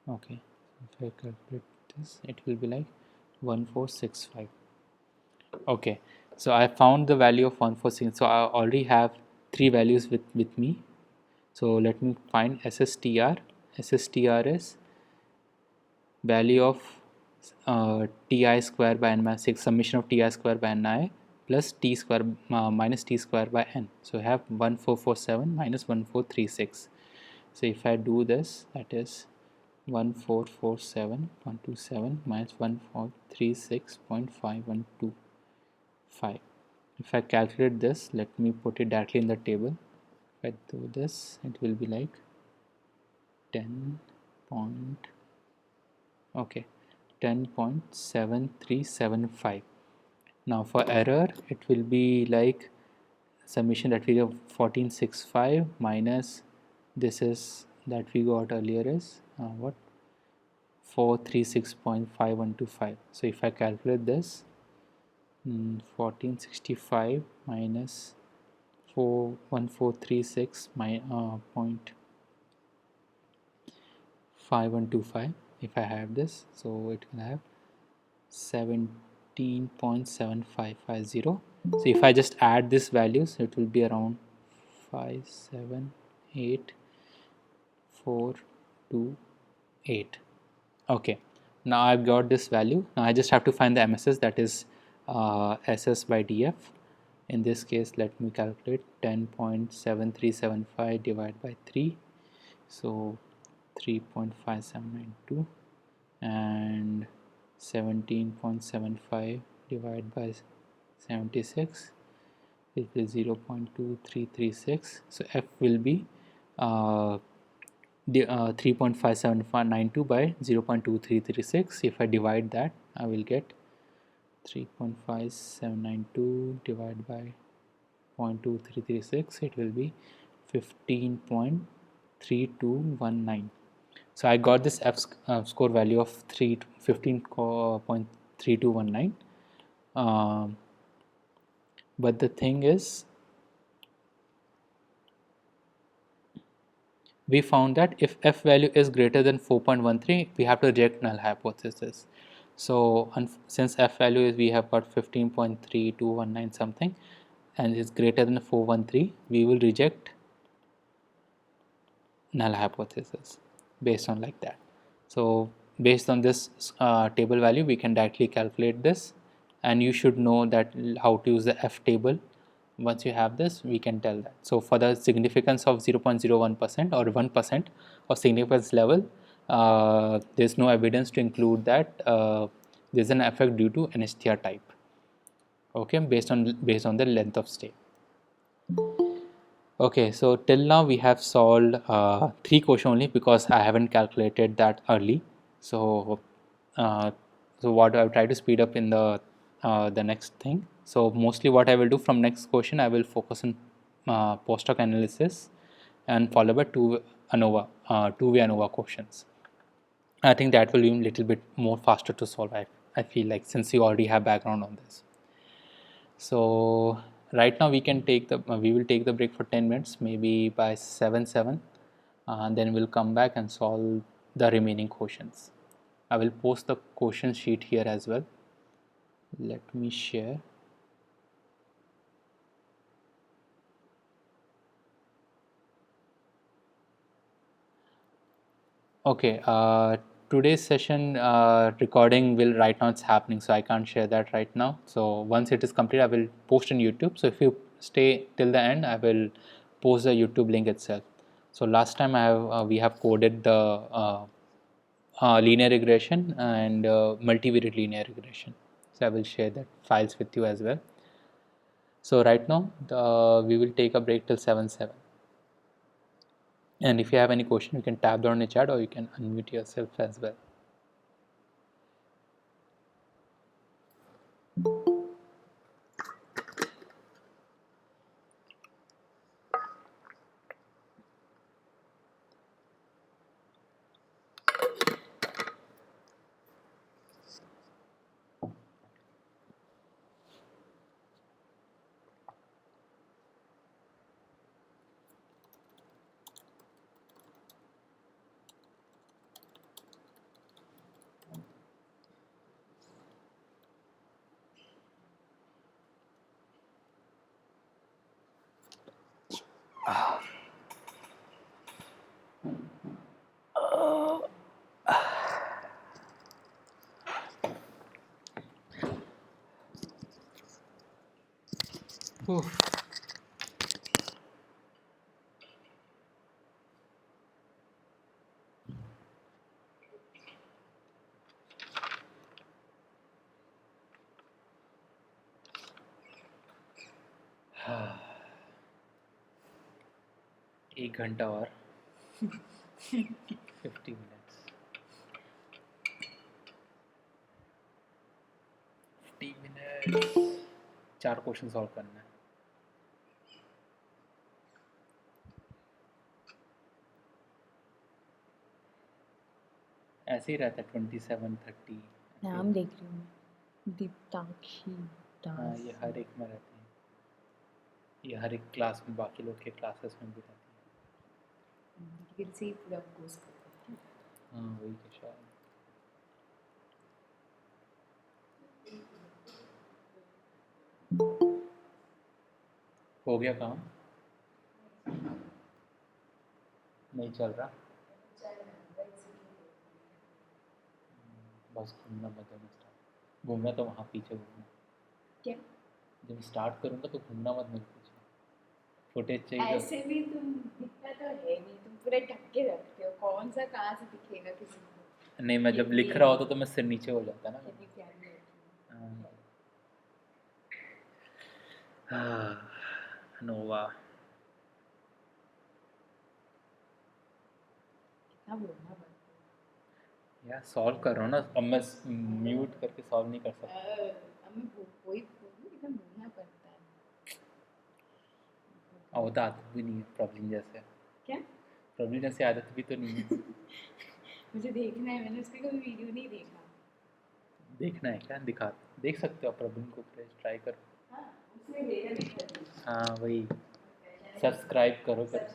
Okay, if I calculate this, it will be like 1465. Okay, so I found the value of 146. So I already have three values with me. So let me find SSTR. SSTR is value of ti square by n minus 6, summation of ti square by ni plus t square minus t square by n. So I have 1447 minus 1436. So if I do this, that is 1447127 minus 1436.5125. If I calculate this, let me put it directly in the table. If I do this, it will be like 10 point, okay, 10.7375. Now for error, it will be like summation that we have 1465 minus this is that we got earlier is what 436.5125. So if I calculate this, 1465 minus 1436 point 5125. If I have this, so it will have 7 15.7550. So if I just add these values, it will be around 578.428. Okay, now I've got this value. Now I just have to find the MSS, that is SS by DF. In this case, let me calculate 10.7375 divided by 3. So 3.5792, and 17.75 divided by 76, it will 0.2336. So F will be 3.5792 by 0.2336. If I divide that, I will get 3.5792 divided by 0.2336. It will be 15.3219. So I got this score value of 15.3219. But the thing is, we found that if F value is greater than 4.13, we have to reject null hypothesis. So since F value is, we have got 15.3219 something, and is greater than 413, we will reject null hypothesis based on like that. So based on this table value, we can directly calculate this, and you should know that how to use the F table. Once you have this, we can tell that. So for the significance of 0.01% or 1% of significance level, there's no evidence to include that there's an effect due to anesthesia type. Okay, based on the length of stay. Okay, so till now we have solved 3 questions only because I haven't calculated that early. So, so what I'll try to speed up in the next thing. So mostly what I will do from next question, I will focus on post-hoc analysis and followed by two-way ANOVA questions. I think that will be a little bit more faster to solve. I feel like, since you already have background on this. So right now we will take the break for 10 minutes, maybe by 7, and then we'll come back and solve the remaining questions. I will post the question sheet here as well. Let me share. Okay, today's session recording will right now, it's happening, so I can't share that right now. So once it is complete, I will post on YouTube. So if you stay till the end, I will post the YouTube link itself. So last time we have coded the linear regression and multivariate linear regression. So I will share that files with you as well. So right now we will take a break till 7. And if you have any question, you can tap down in the chat or you can unmute yourself as well. Oof. एक घंटा और 50 minutes 50 minutes 4 question solve करना है. ऐसे ही रहता है 27-30. नाम देख रही हूँ मैं, दीप्ताक्षी दास. हाँ, ये हर एक में रहती है. ये हर एक क्लास में, बाकी लोग के क्लासेस में भी रहती है. फिर से पूरा कोर्स करते हैं. हाँ, वही तो शायद. हो गया काम? नहीं चल रहा? बस घूमना मत देना स्टार्ट। घूमना तो वहाँ पीछे घूमना। क्या? जब स्टार्ट करूँगा तो घूमना मत मेरे पीछे। फुटेज चाहिए तो। ऐसे भी तुम दिखता तो है नहीं, तुम पूरे ढक के रखते हो, कौन सा कहाँ से दिखेगा किसी को। नहीं, मैं जब लिख रहा होता तो मैं सिर नीचे हो जाता ना। कितनी प्यारी लड़की है। हाँ, नोवा। कितना बोलना पड़ता है। यार सॉल्व कर रहा हूँ ना, अब मैं म्यूट करके सॉल्व नहीं कर सकता। अब मैं वही बोलूँ, कितना बोलना पड़ता है। और तो आदत भी नहीं है प्रॉब्लम जैसे। क्या? प्रॉब्लम जैसे आदत भी तो नहीं है। मुझे देखना है, मैंने उसका कोई वीडियो नहीं देखा। देखना है क्या? दिखा। देख सकते हो प्रॉब्लम को, ट्राई करो। हाँ, उसमें मेरा भी कर दो। हाँ वही। सब्सक्राइब करो कर।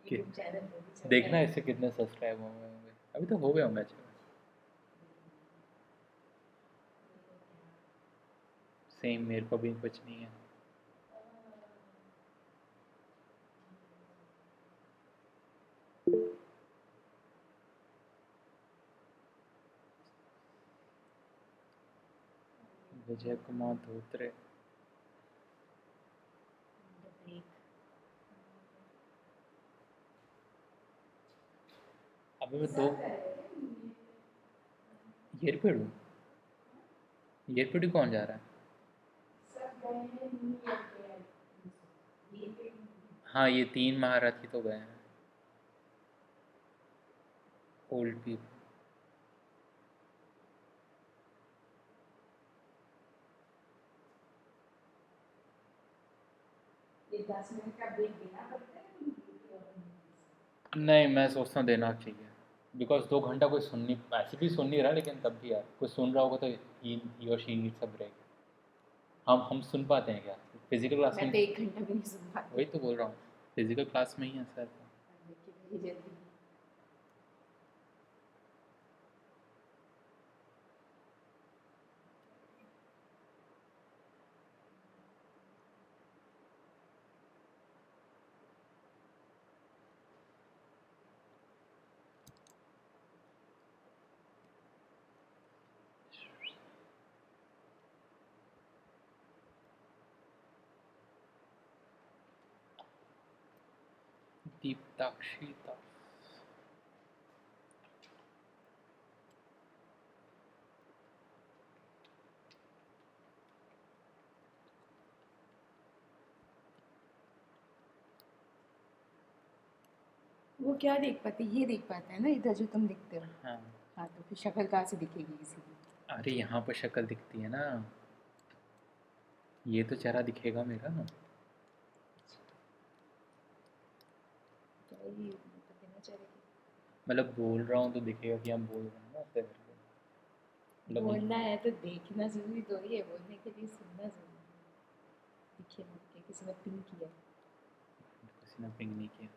यूट्यूब चैनल पे भी चल देखना रहा है। इससे कितने सब्सक्राइब होंगे। अभी तो हो गए होंगे अच्छे। सेम, मेरे को भी कुछ नहीं है। विजय कुमार धोत्रे। अभी मैं दो एयरपेड हूँ। एयरपेड कौन जा रहा है? हाँ, ये 3 महारथी तो गए हैं। Old people. ये 10 मिनट का ब्रेक देना पड़ता है। नहीं, मैं सोचता हूँ देना चाहिए। बिकॉज 2 घंटा कोई सुन नहीं, ऐसे भी सुन नहीं रहा, लेकिन तब भी यार कोई सुन रहा होगा तो ही और शी नीड्स अ ब्रेक। हम सुन पाते हैं क्या फिजिकल क्लास मैं में? तो 1 घंटा भी नहीं सुन पाती। वही तो बोल रहा हूँ, फिजिकल क्लास में ही है सर। देखिए मेरी जल्दी। दीप्ताक्षी दास। वो क्या देख पाते, ये देख पाता है ना इधर जो तुम दिखते हो। हाँ। हाँ, तो फिर शक्ल कहाँ से दिखेगी किसी की। अरे यहाँ पर शक्ल दिखती है ना, ये तो चेहरा दिखेगा मेरा। क्या ये मतलब बिना चेहरे के? मतलब बोल रहा हूँ तो दिखेगा कि हम बोल रहे हैं ना ऐसे करके। मतलब बोलना है तो देखना जरूरी थोड़ी है, बोलने के लिए सुनना जरूरी है। दिखे ना दिखे, किसी ने पिंग किया। किसी ने पिंग नहीं किया।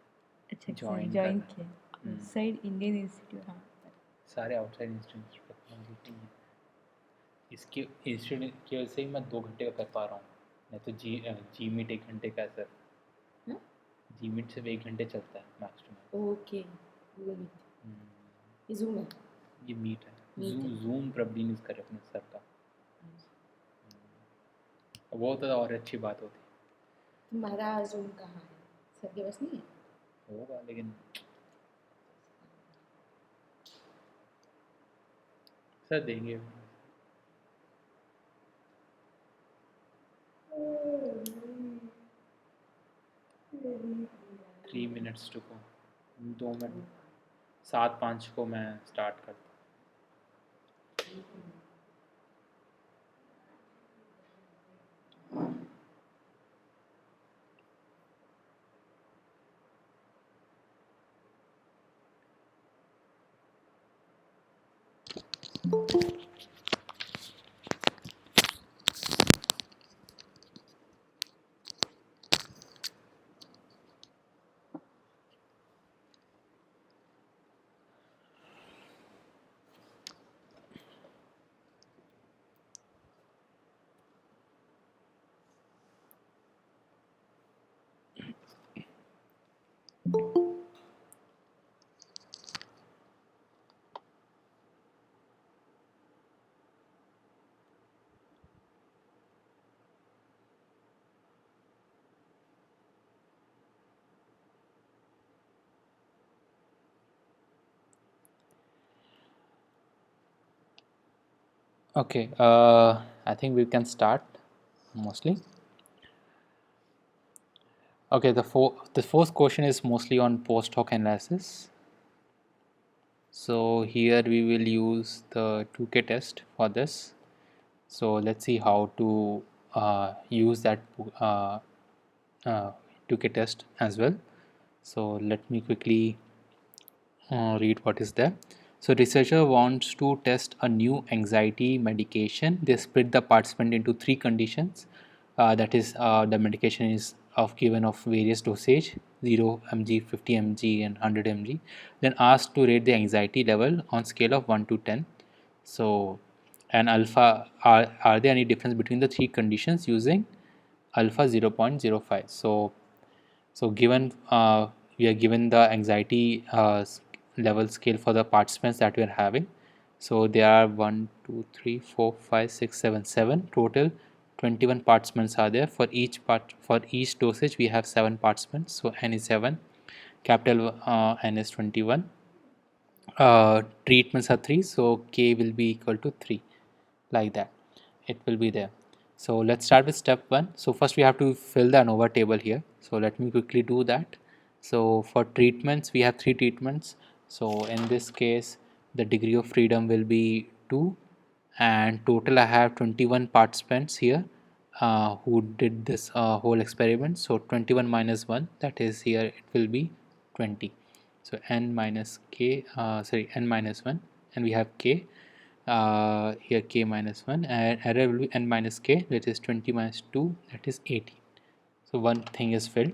अच्छा, ज्वाइन ज्वाइन करना। किया। आउटसाइड इंडियन इंस्टीट्यूट, हाँ। सारे आउटसाइड इंस्टीट्यूट टेक्नोलॉजी नहीं है। इसके इंस्टीट्यूट की वजह से ही मैं 2 घंटे का कर पा रहा हूँ। नहीं तो जी मीट 1 घंटे का है सर। हाँ? जी मीट सिर्फ 1 घंटे चलता है max to max. Okay, Google Meet. ये जूम है। ये मीट है। मीट है। जूम प्रॉब्लम यूज़ करे अपने सर का। वो तो और अच्छी बात होती। तुम्हारा जूम कहाँ है? सर के पास नहीं है? होगा लेकिन सर देंगे। 3 मिनट्स टू गो। 2 मिनट। 7:05 को मैं स्टार्ट करता Okay, I think we can start mostly. Okay, the first question is mostly on post hoc analysis. So here we will use the 2K test for this. So let's see how to use that uh, uh, 2K test as well. So let me quickly read what is there. So researcher wants to test a new anxiety medication. They split the participant into three conditions. That is, the medication is given of various dosage, 0 mg, 50 mg, and 100 mg. Then asked to rate the anxiety level on scale of 1 to 10. So, and alpha, are there any difference between the three conditions using alpha 0.05? So given we are given the anxiety level scale for the participants that we are having. So there are 1, 2, 3, 4, 5, 6, 7, 7 total. 21 participants are there. For each dosage we have 7 participants. So n is 7. Capital N is 21. Treatments are 3, so K will be equal to 3, like that. It will be there. So let's start with step 1. So first we have to fill the ANOVA table here. So let me quickly do that. So for treatments, we have 3 treatments. So in this case, the degree of freedom will be 2, and total I have 21 participants here who did this whole experiment. So 21 minus 1, that is, here it will be 20. So n minus k, n minus 1, and we have k, here k minus 1, and error will be n minus k, that is 20 minus 2, that is 18. So one thing is filled.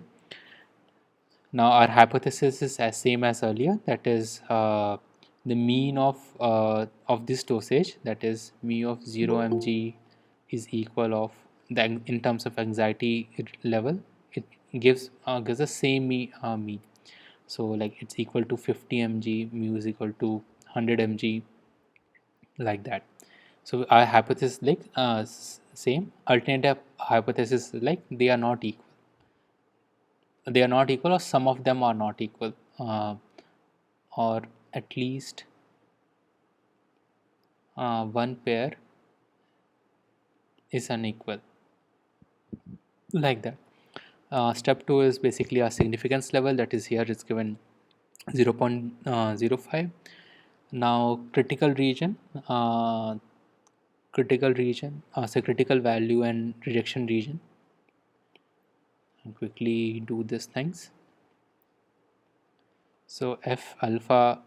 Now our hypothesis is as same as earlier, that is, the mean of this dosage, that is mu of 0 mg is equal of the, in terms of anxiety level, it gives the same mean. So like it's equal to 50 mg, mu is equal to 100 mg, like that. So our hypothesis like same. Alternative hypothesis like they are not equal. They are not equal, or some of them are not equal, or at least one pair is unequal, like that. Step 2 is basically a significance level, that is, here it's given 0.05. Now critical region, so critical value and rejection region. I'll quickly do these things. So f alpha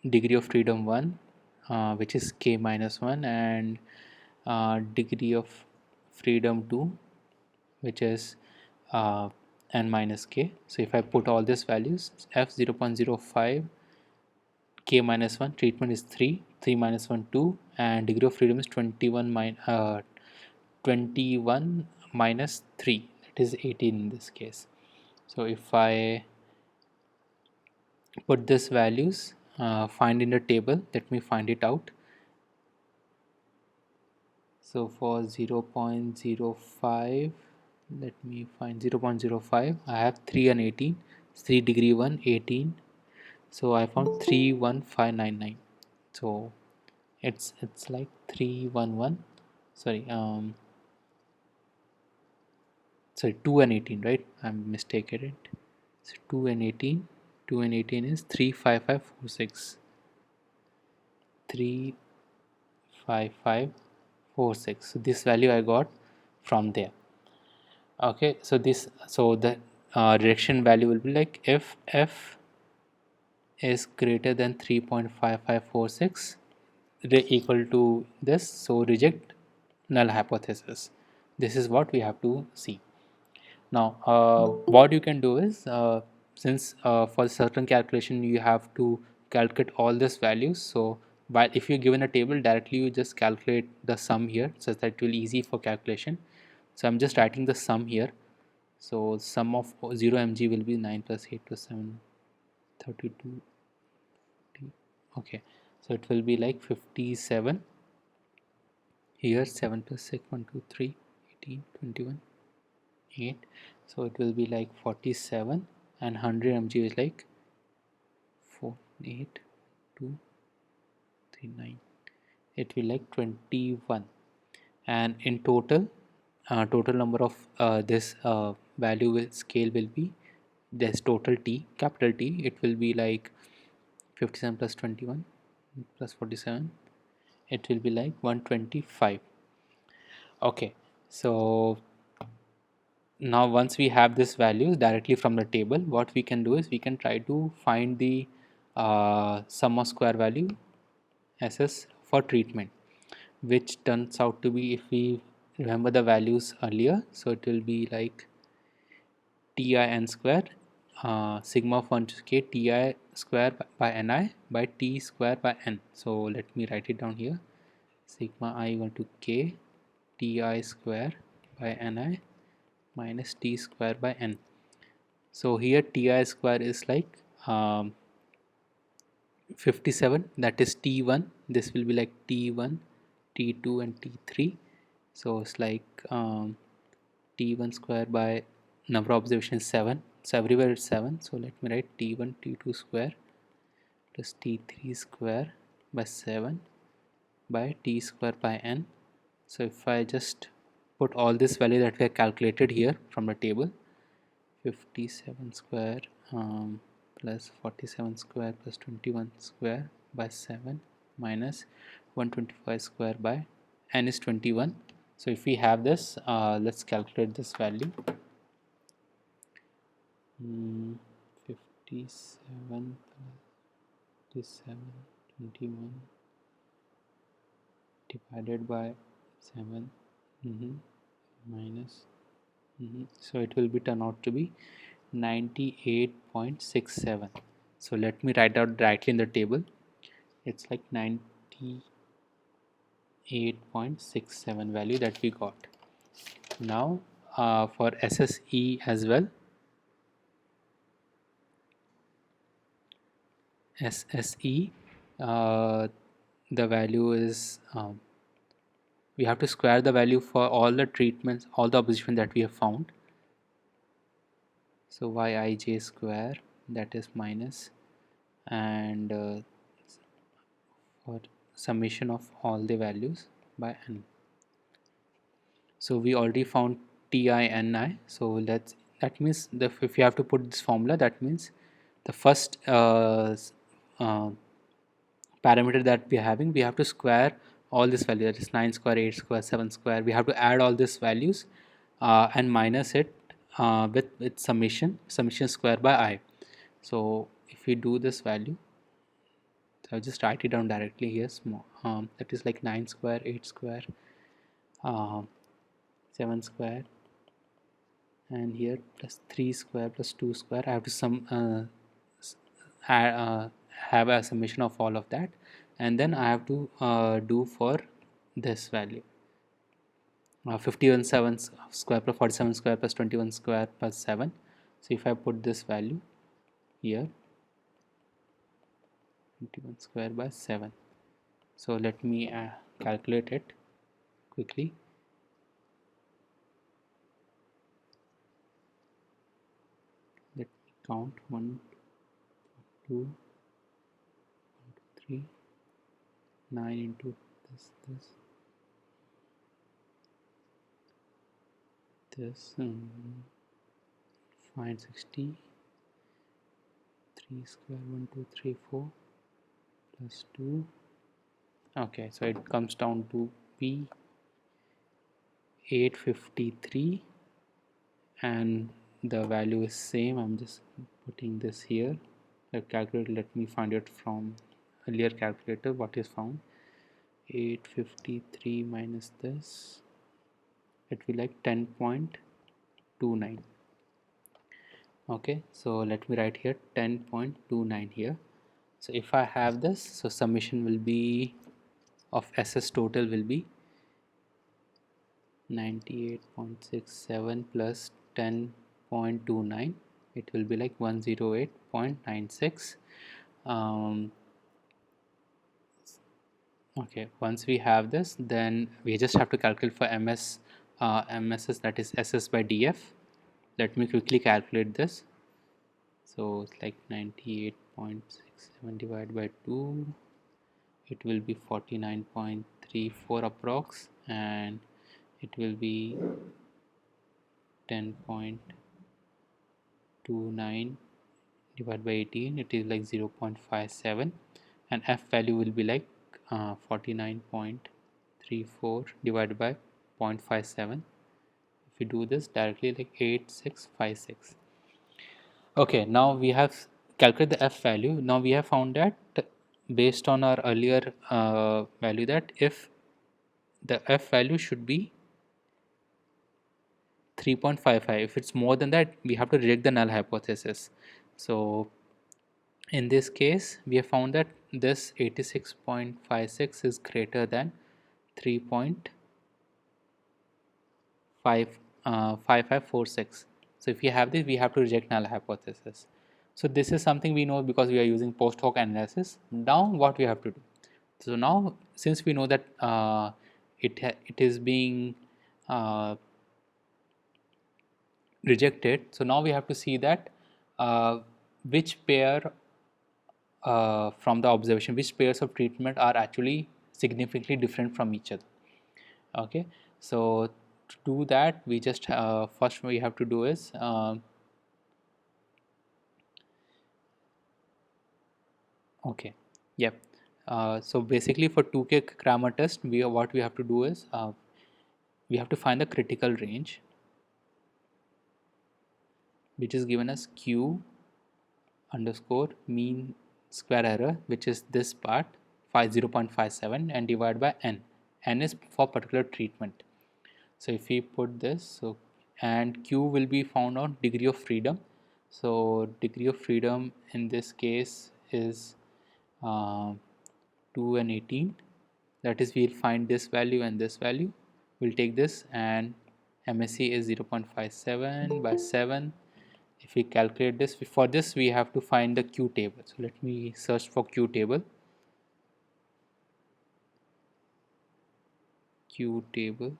degree of freedom 1, which is k minus 1, and degree of freedom 2, which is n minus k. So if I put all these values, f 0.05, k minus 1, treatment is 3, 3 minus 1 2, and degree of freedom is 21 minus 3, that is 18 in this case. So if I put these values, find in the table, let me find it out. So for 0.05, let me find 0.05. I have 3 and 18. 3 degree 1, 18. So I found 31599. So it's like 311. Sorry, 2 and 18, right? I'm mistaken it. So 2 and 18. 2 and 18 is 35546. 35546. So this value I got from there. Okay, so the direction value will be like if f is greater than 3.5546, equal to this, so reject null hypothesis. This is what we have to see. Now what you can do is, since for certain calculation you have to calculate all these values, so while if you're given a table, directly you just calculate the sum here, so that it will easy for calculation. So I'm just writing the sum here. So sum of 0 mg will be 9 plus 8 plus 7. 32 okay, so it will be like 57 here, 7 plus 6 1 2 3 18 21 8, so it will be like 47 and 100 mg is like 4 8 2 3 9, it will like 21, and in total total number of this value will scale will be this total T, capital T, it will be like 57 plus 21 plus 47, it will be like 125. Okay, so now once we have this values directly from the table, what we can do is we can try to find the sum of square value SS for treatment, which turns out to be, if we remember the values earlier, so it will be like TIN square sigma of 1 to k TI square by Ni by T square by N. So let me write it down here, sigma I equal to k Ti square by Ni minus T square by N. So here Ti square is like 57, that is T1, this will be like T1, T2 and T3, so it's like T1 square by number of observations 7, so everywhere it's 7, so let me write T1 T2 square plus T3 square by 7 by T square by N. So if I just put all this value that we have calculated here from the table, 57 square plus 47 square plus 21 square by 7 minus 125 square by N is 21. So if we have this, let's calculate this value. 57 plus 21 divided by 7 minus so it will be turn out to be 98.67. so let me write out directly in the table, it's like 98.67 value that we got. Now for SSE as well, SSE the value is we have to square the value for all the treatments, all the observations that we have found. So Yij square, that is minus, and for summation of all the values by N. So we already found TINI, so that means if you have to put this formula, that means the first parameter that we are having, we have to square all this value, that is 9 square, 8 square, 7 square, we have to add all these values and minus it with summation square by I. So if we do this value, so I'll just write it down directly here, small, that is like 9 square, 8 square, 7 square, and here plus 3 square plus 2 square, I have to have a summation of all of that, and then I have to do for this value 51 7 square plus 47 square plus 21 square plus 7. So if I put this value here, 21 square by 7, so let me calculate it quickly. Let me count 1 2 3 9 into this find 60 3 square 1 2 3 4 plus 2. Okay, so it comes down to be 853 and the value is same. I'm just putting this here. The calculator, let me find it from earlier calculator what is found. 853 minus this, it will be like 10.29. okay, so let me write here 10.29 here. So if I have this, so summation will be of SS total will be 98.67 plus 10.29 it will be like 108.96. Okay, once we have this, then we just have to calculate for MSS, that is SS by DF. Let me quickly calculate this. So it's like 98.67 divided by 2, it will be 49.34 approx, and it will be 10.29 divided by 18, it is like 0.57, and F value will be like 49.34 divided by 0.57. If you do this directly, like 8656. Okay, now we have calculated the F value. Now we have found that based on our earlier value, that if the F value should be 3.55, if it's more than that, we have to reject the null hypothesis. So in this case, we have found that this 86.56 is greater than 3.5546. So if we have this, we have to reject null hypothesis. So this is something we know because we are using post hoc analysis. Now what we have to do? So now since we know that it is being rejected, so now we have to see that which pair from the observation, which pairs of treatment are actually significantly different from each other. Okay, so to do that, we just first we have to do is okay, yep. So basically for 2K grammar test, what we have to do is we have to find the critical range, which is given as Q underscore mean square error, which is this part 0.57, and divided by n. N is for particular treatment. So if we put this, so and Q will be found on degree of freedom. So degree of freedom in this case is 2 and 18. That is, we'll find this value and this value. We'll take this, and MSE is 0.57 by 7. If we calculate this, for this we have to find the Q table. So let me search for Q table. Q table.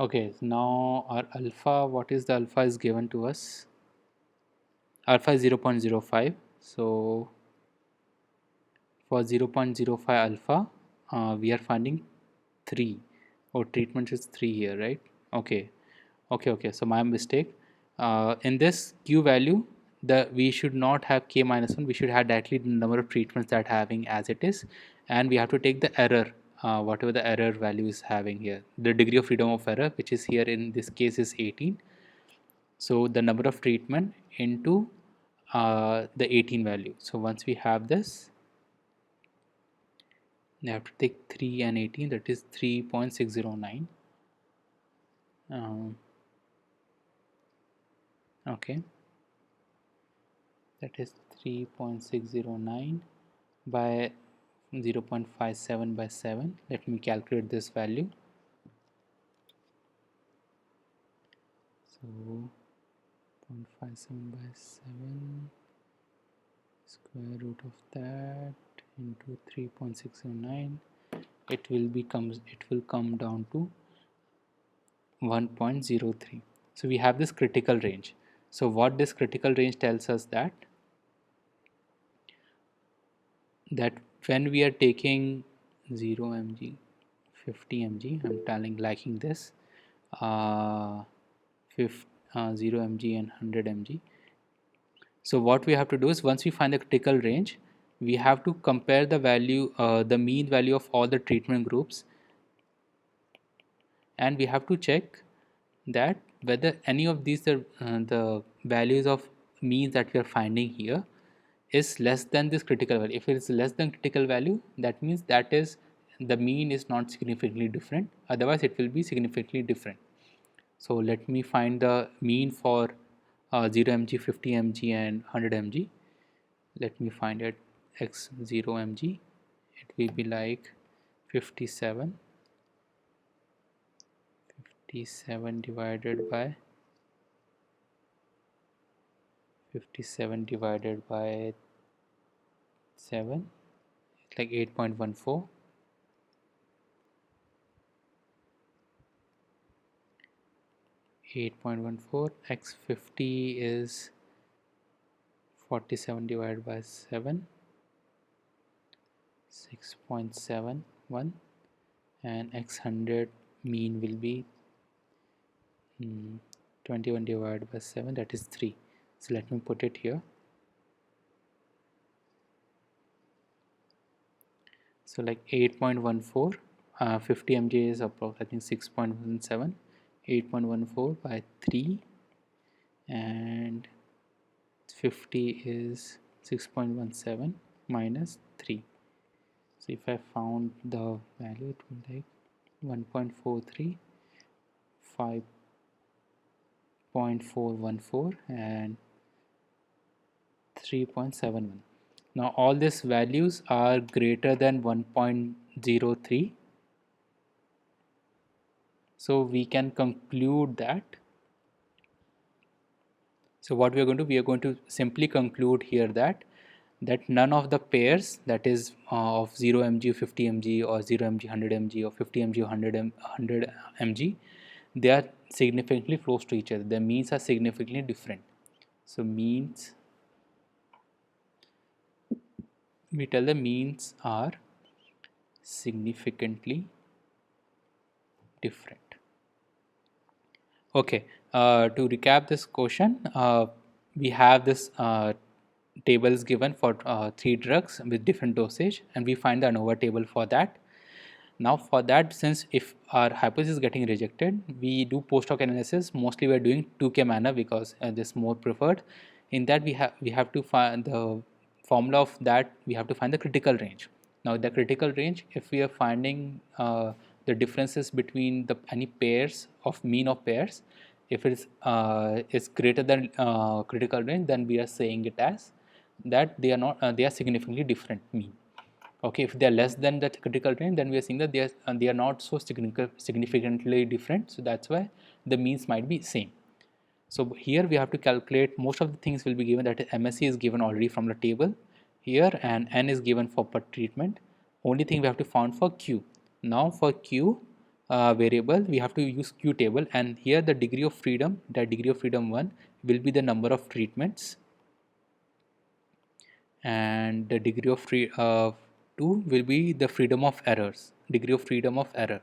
Okay, so now our alpha, what is the alpha is given to us? Alpha is 0.05. So for 0.05 alpha, we are finding 3, or treatment is 3 here, right? Okay, okay, so my mistake. In this Q value, we should not have K minus 1, we should have directly the number of treatments that having as it is, and we have to take the error, whatever the error value is having here, the degree of freedom of error, which is here in this case is 18. So the number of treatment into the 18 value. So once we have this, we have to take 3 and 18, that is 3.609. Okay, that is 3.609 by 0.57 by 7. Let me calculate this value. So 0.57 by 7, square root of that into 3.609, it will come down to 1.03. So we have this critical range. So what this critical range tells us that when we are taking 0 mg, 50 mg, I'm telling liking this, 0 mg and 100 mg. So what we have to do is, once we find the critical range, we have to compare the value, the mean value of all the treatment groups, and we have to check that whether any of these the values of means that we are finding here is less than this critical value. If it is less than critical value, that means that is the mean is not significantly different, otherwise it will be significantly different. So let me find the mean for 0 mg, 50 mg and 100 mg. Let me find it. X 0 mg, it will be like 57 divided by 7, it's like 8.14. 8.14 x 50 is 47 divided by 7, 6.71, and x 100 mean will be 21 divided by 7, that is 3. So let me put it here. So like 8.14, 50 mg is approximately 6.17, 8.14 by 3, and 50 is 6.17 minus 3. So if I found the value, it will be like 1.43, 5.414 and 3.71. Now all these values are greater than 1.03. So we can conclude that. So what we are going to simply conclude here that none of the pairs, that is of 0 mg, 50 mg, or 0 mg, 100 mg, or 50 mg, 100 mg, they are significantly close to each other. The means are significantly different. So means, we tell the means are significantly different. Okay, to recap this question, we have this tables given for 3 drugs with different dosage, and we find the ANOVA table for that. Now for that, since if our hypothesis is getting rejected, we do post-hoc analysis. Mostly we are doing 2K manner because this is more preferred. In that we have to find the formula of that, we have to find the critical range. Now the critical range, if we are finding the differences between the any pairs of mean of pairs, if it is greater than critical range, then we are saying it as that they are not they are significantly different mean. Okay, if they are less than that critical range, then we are seeing that they are not so significantly different. So that's why the means might be same. So here we have to calculate, most of the things will be given, that MSE is given already from the table here, and N is given for per treatment. Only thing we have to find for Q. Now for Q variable, we have to use Q table, and here the degree of freedom, the degree of freedom 1 will be the number of treatments, and the degree of 2 will be the freedom of errors, degree of freedom of error.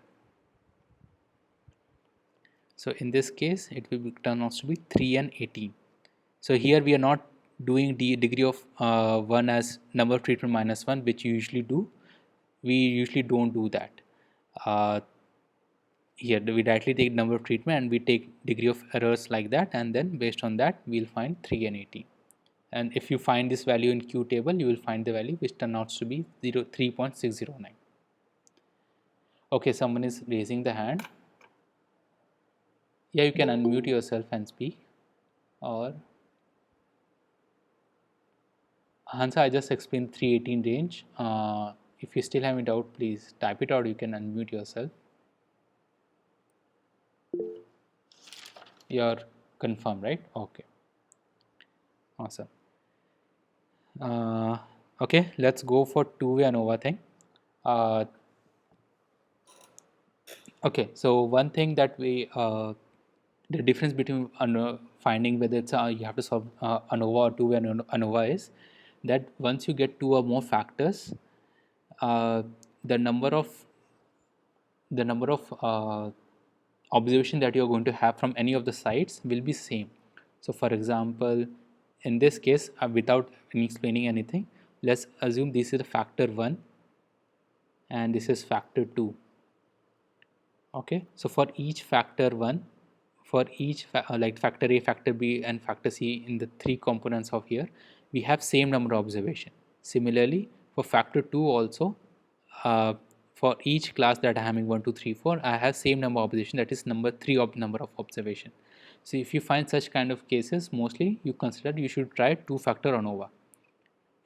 So in this case, it will be turn out to be 3 and 18. So here we are not doing the degree of 1 as number of treatment minus 1, which you usually do. We usually don't do that. Here we directly take number of treatment and we take degree of errors like that, and then based on that we'll find 3 and 18. And if you find this value in Q table, you will find the value which turns out to be 3.609. Okay, someone is raising the hand. Yeah, you can unmute yourself and speak. Or Hansa, I just explained 318 range. If you still have a doubt, please type it out. You can unmute yourself. You're confirmed, right? Okay, awesome. Okay, let's go for two-way ANOVA thing. Okay, so one thing that we the difference between finding whether it's you have to solve ANOVA or two-way ANOVA is that once you get two or more factors, uh, the number of observation that you're going to have from any of the sites will be same. So for example, in this case, without explaining anything, let's assume this is a factor 1 and this is factor 2. Okay, so for each factor 1, for each like factor A, factor B and factor C in the 3 components of here, we have same number of observation. Similarly, for factor 2 also, uh, for each class that I am having 1, 2, 3, 4, I have same number of observation, that is number 3 of number of observation. So if you find such kind of cases, mostly you consider you should try two-factor ANOVA.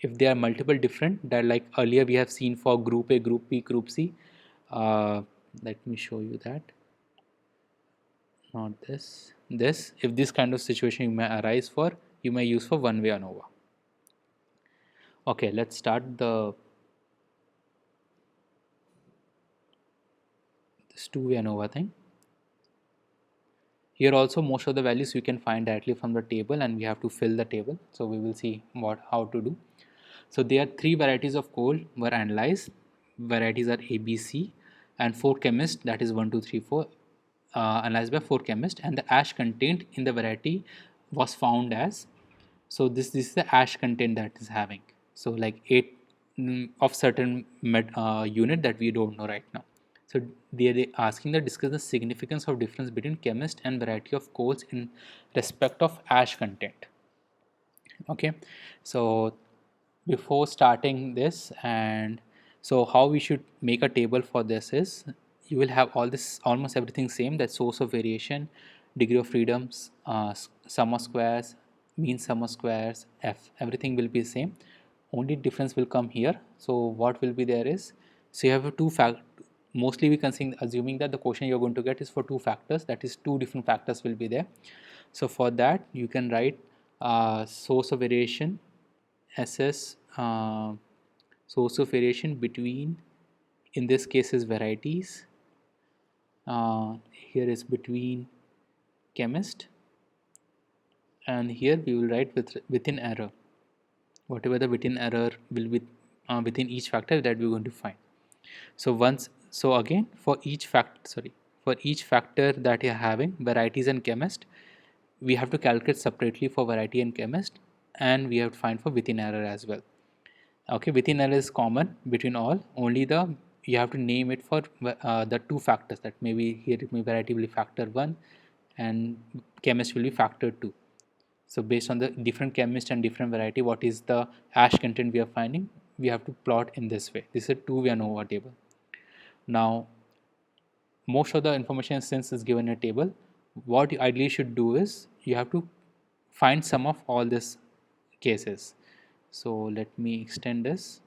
If there are multiple different, that like earlier we have seen for group A, group B, group C. uh, Let me show you that. Not this. If this kind of situation you may arise for, you may use for one-way ANOVA. Okay, let's start this two-way ANOVA thing. Here also most of the values you can find directly from the table, and we have to fill the table. So we will see how to do. So there are three varieties of coal were analyzed. Varieties are A, B, C, and four chemists, that is 1, 2, 3, 4, analyzed by four chemists, and the ash content in the variety was found as. So this is the ash content that is having. So like 8 of certain unit that we don't know right now. So they are asking to discuss the significance of difference between chemist and variety of coals in respect of ash content. Okay, so before starting this, and so how we should make a table for this is, you will have all this almost everything same, that source of variation, degree of freedoms, sum of squares, mean sum of squares, f, everything will be same. Only difference will come here. So what will be there is, so you have a two fact, mostly we can think, assuming that the question you're going to get is for two factors, that is two different factors will be there. So for that you can write source of variation SS, source of variation between, in this case is varieties, here is between chemist, and here we will write within error, whatever the within error will be within each factor that we're going to find. So again, for each factor that you're having, varieties and chemist, we have to calculate separately for variety and chemist, and we have to find for within error as well. Okay, within error is common between all, only the you have to name it for the two factors, that maybe here it may variety will be factor 1 and chemist will be factor 2. So based on the different chemist and different variety, what is the ash content we are finding, we have to plot in this way. This is a two-way ANOVA table. Now most of the information since is given in a table, what you ideally should do is you have to find some of all these cases. So let me extend this.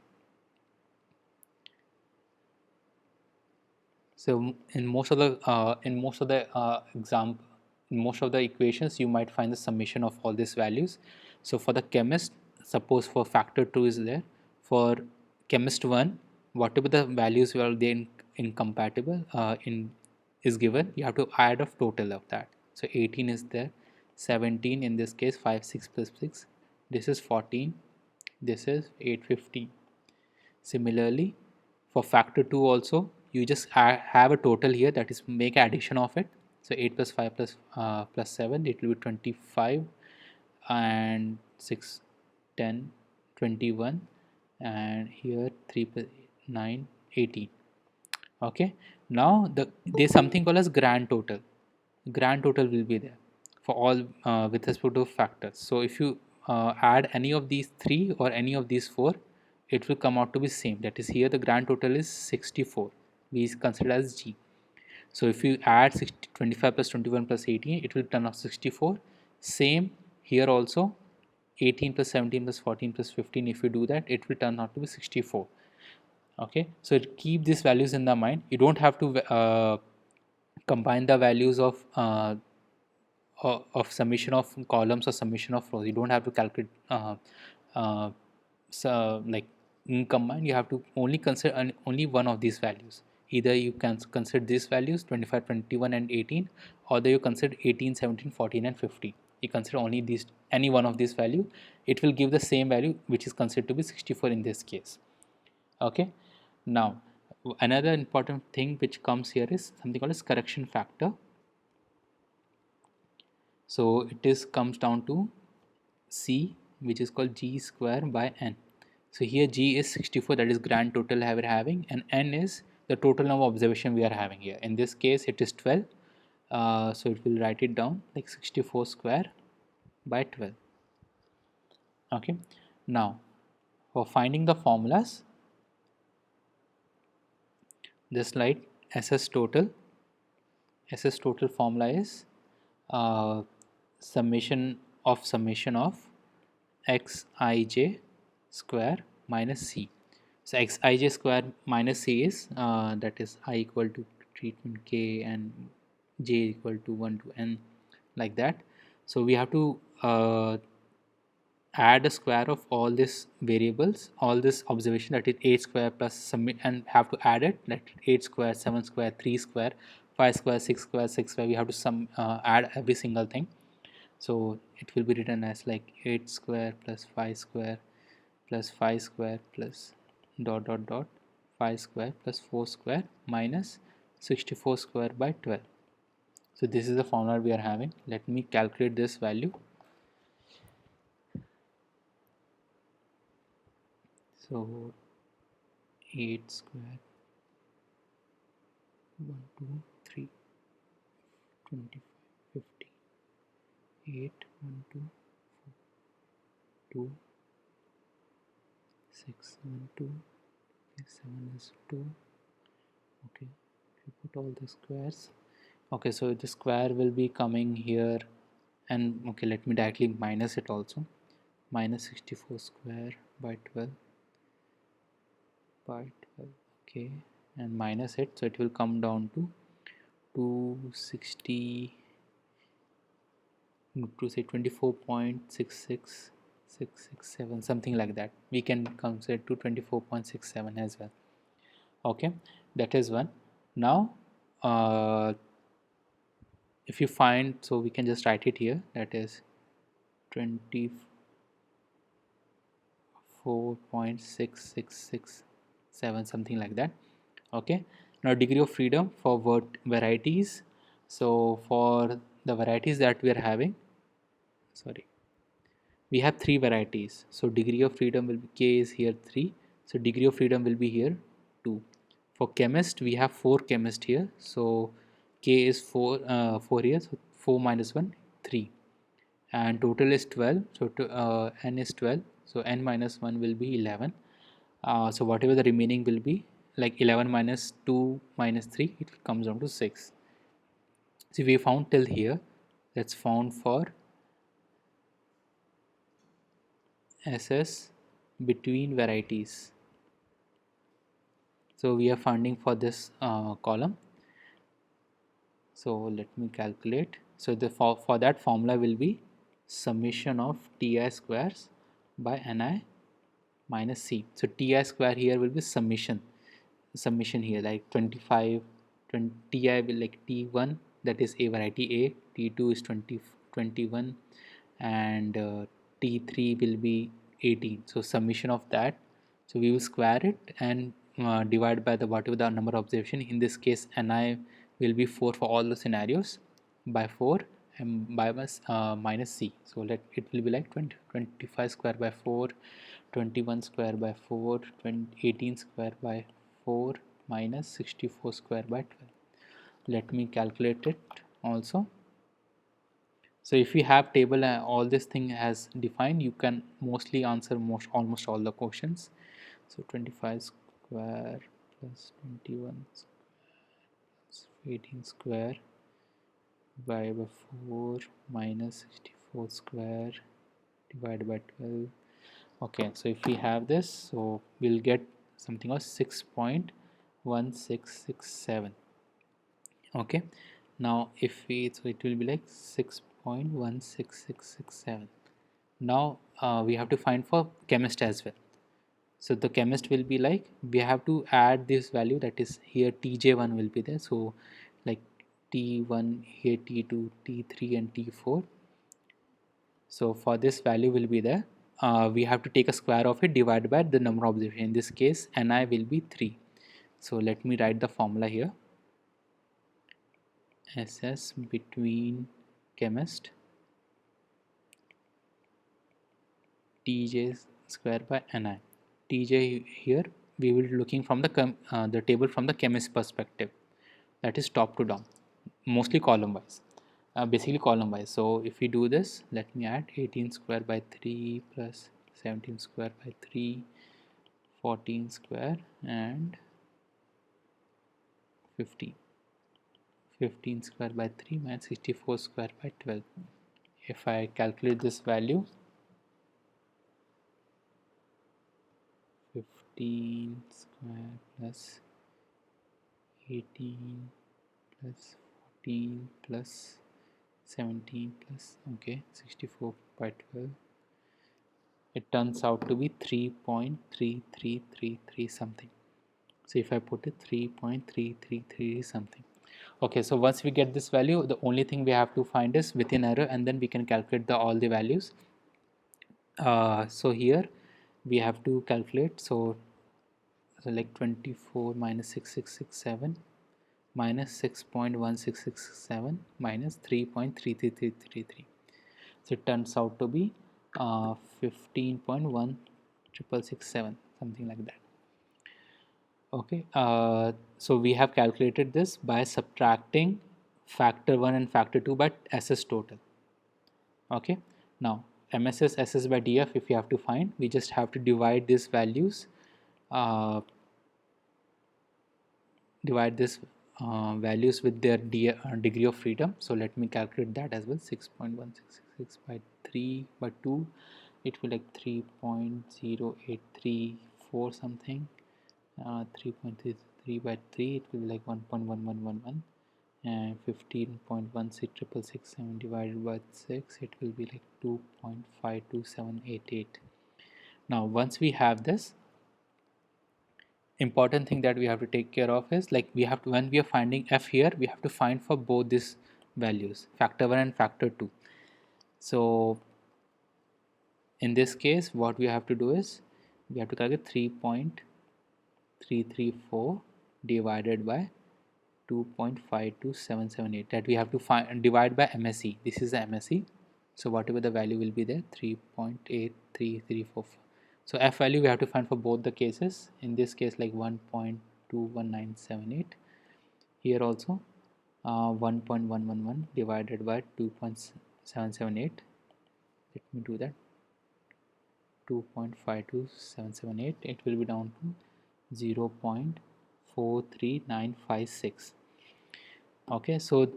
So in most of the example, in most of the equations, you might find the summation of all these values. So for the chemist, suppose for factor 2 is there. For chemist 1, whatever the values were then incompatible in is given, you have to add a total of that. So 18 is there, 17 in this case, 5, 6 plus 6. This is 14. This is 815. Similarly, for factor 2 also, you just have a total here, that is make addition of it. So 8 plus 5 plus 7, it will be 25, and 6, 10, 21, and here 3 plus 9, 18. Okay, now there's something called as grand total. Grand total will be there for all with respect to factors. So if you add any of these three or any of these four, it will come out to be same. That is, here the grand total is 64. We consider as G. So if you add 25 plus 21 plus 18, it will turn out 64. Same here also, 18 plus 17 plus 14 plus 15. If you do that, it will turn out to be 64. Okay, so keep these values in the mind. You don't have to combine the values of summation of columns or summation of rows. You don't have to calculate so like in combine. You have to only consider only one of these values. Either you can consider these values 25, 21 and 18, or you consider 18, 17, 14 and 15. You consider only these, any one of these value, it will give the same value, which is considered to be 64 in this case. Okay, now another important thing which comes here is something called as correction factor. So it is comes down to C, which is called G square by N. So here G is 64, that is grand total we are having, and N is the total number of observation we are having here. In this case it is 12. So it will write it down like 64 square by 12. Okay, Now for finding the formulas, this slide ss total formula is uh, summation of xij square minus c. So xij square minus c is that is I equal to treatment k and j equal to 1 to n, like that. So we have to add a square of all these variables, all this observation, that is 8 square plus some, and have to add it, that 8 square, 7 square, 3 square, 5 square, 6 square, 6 square. We have to add every single thing. So it will be written as like 8 square plus 5 square plus 5 square plus dot dot dot 5 square plus 4 square minus 64 square by 12. So this is the formula we are having. Let me calculate this value. So 8 square 1 2 3 25 50 8 1 2 2 6 1 2 7 is 2. Okay, if you put all the squares, okay, so the square will be coming here, and okay, let me directly minus it also. Minus 64 square by 12 by 12, okay, and minus it, so it will come down to 260 to say 24.66667, something like that. We can consider to 24.67 as well. Okay, that is one. Now if you find, so we can just write it here, that is 24.6667, something like that. Okay, now degree of freedom for varieties. So for the varieties that we are having, sorry, we have three varieties. So degree of freedom will be, k is here 3, so degree of freedom will be here 2. For chemist we have 4 chemists here, so k is 4, 4 here, so 4 minus 1 3, and total is 12, so n is 12, so n minus 1 will be 11. So whatever the remaining will be, like 11 minus 2 minus 3, it comes down to 6. So we found till here. Let's found for SS between varieties. So we are finding for this column. So let me calculate. So the for that formula will be summation of ti squares by ni minus c. So ti square here will be summation here, like 25 20, ti will like t1, that is a variety a, t2 is 20 21, and t3 will be 18. So summation of that, so we will square it and divide by the whatever the number of observation. In this case ni will be 4 for all the scenarios, by 4 and by minus c. So let it will be like 25 square by 4, 21 square by 4, 18 square by 4 minus 64 square by 12. Let me calculate it also. So if you have table and all this thing has defined, you can mostly answer almost all the questions. So 25 square plus 21 plus 18 square by 4 minus 64 square divided by 12. Okay, so if we have this, so we'll get something of 6.1667. Okay, now if we, so it will be like 6.16667. Now we have to find for chemist as well. So the chemist will be like, we have to add this value, that is here tj1 will be there, so like t1 here, t2, t3 and t4. So for this value will be there, we have to take a square of it divided by the number of observation. In this case ni will be 3. So let me write the formula here. SS between chemist tj square by ni. Tj here we will be looking from the table from the chemist perspective, that is top to down, mostly column wise, basically column wise. So if we do this, let me add 18 square by 3 plus 17 square by 3, 14 square, and 15. 15 square by 3 minus 64 square by 12. If I calculate this value, 15 square plus 18 plus 14 plus 17 plus 64 by 12, it turns out to be 3.3333 something. So if I put it 3.333 something. Okay, so once we get this value, the only thing we have to find is within error, and then we can calculate all the values. So here we have to calculate, so like 24 minus 6667 minus 6.1667 minus 3.33333. So it turns out to be 15.1667, something like that. Okay, so we have calculated this by subtracting factor 1 and factor 2 by SS total. Okay, now MSS SS by DF, if you have to find, we just have to divide these values, divide this values with their degree of freedom. So let me calculate that as well. 6.1666 by 3 by 2, it will like 3.0834 something. 3.33 by 3, it will be like 1.1111, and 15.16667 divided by 6, it will be like 2.52788. Now once we have this, important thing that we have to take care of is, like, we have to, when we are finding f here, we have to find for both these values, factor 1 and factor 2. So in this case, what we have to do is we have to calculate 3.334 divided by 2.52778, that we have to find, divide by MSE. This is the MSE, so whatever the value will be there, 3.83344. So f value we have to find for both the cases. In this case, like 1.21978, here also 1.111 divided by 2.778. Let me do that. 2.52778, it will be down to 0.43956. Okay, so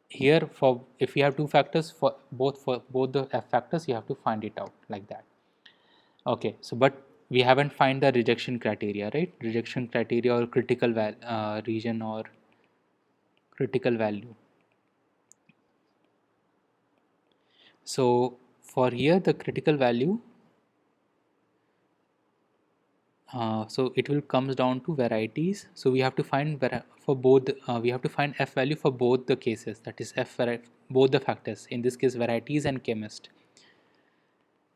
here, for if you have two factors, for both the f factors, you have to find it out like that. Okay, so but we haven't find the rejection criteria, right? Rejection criteria or critical region or critical value. So for here, the critical value, so it will comes down to varieties. So we have to find for both, we have to find f value for both the cases, that is both the factors, in this case varieties and chemist.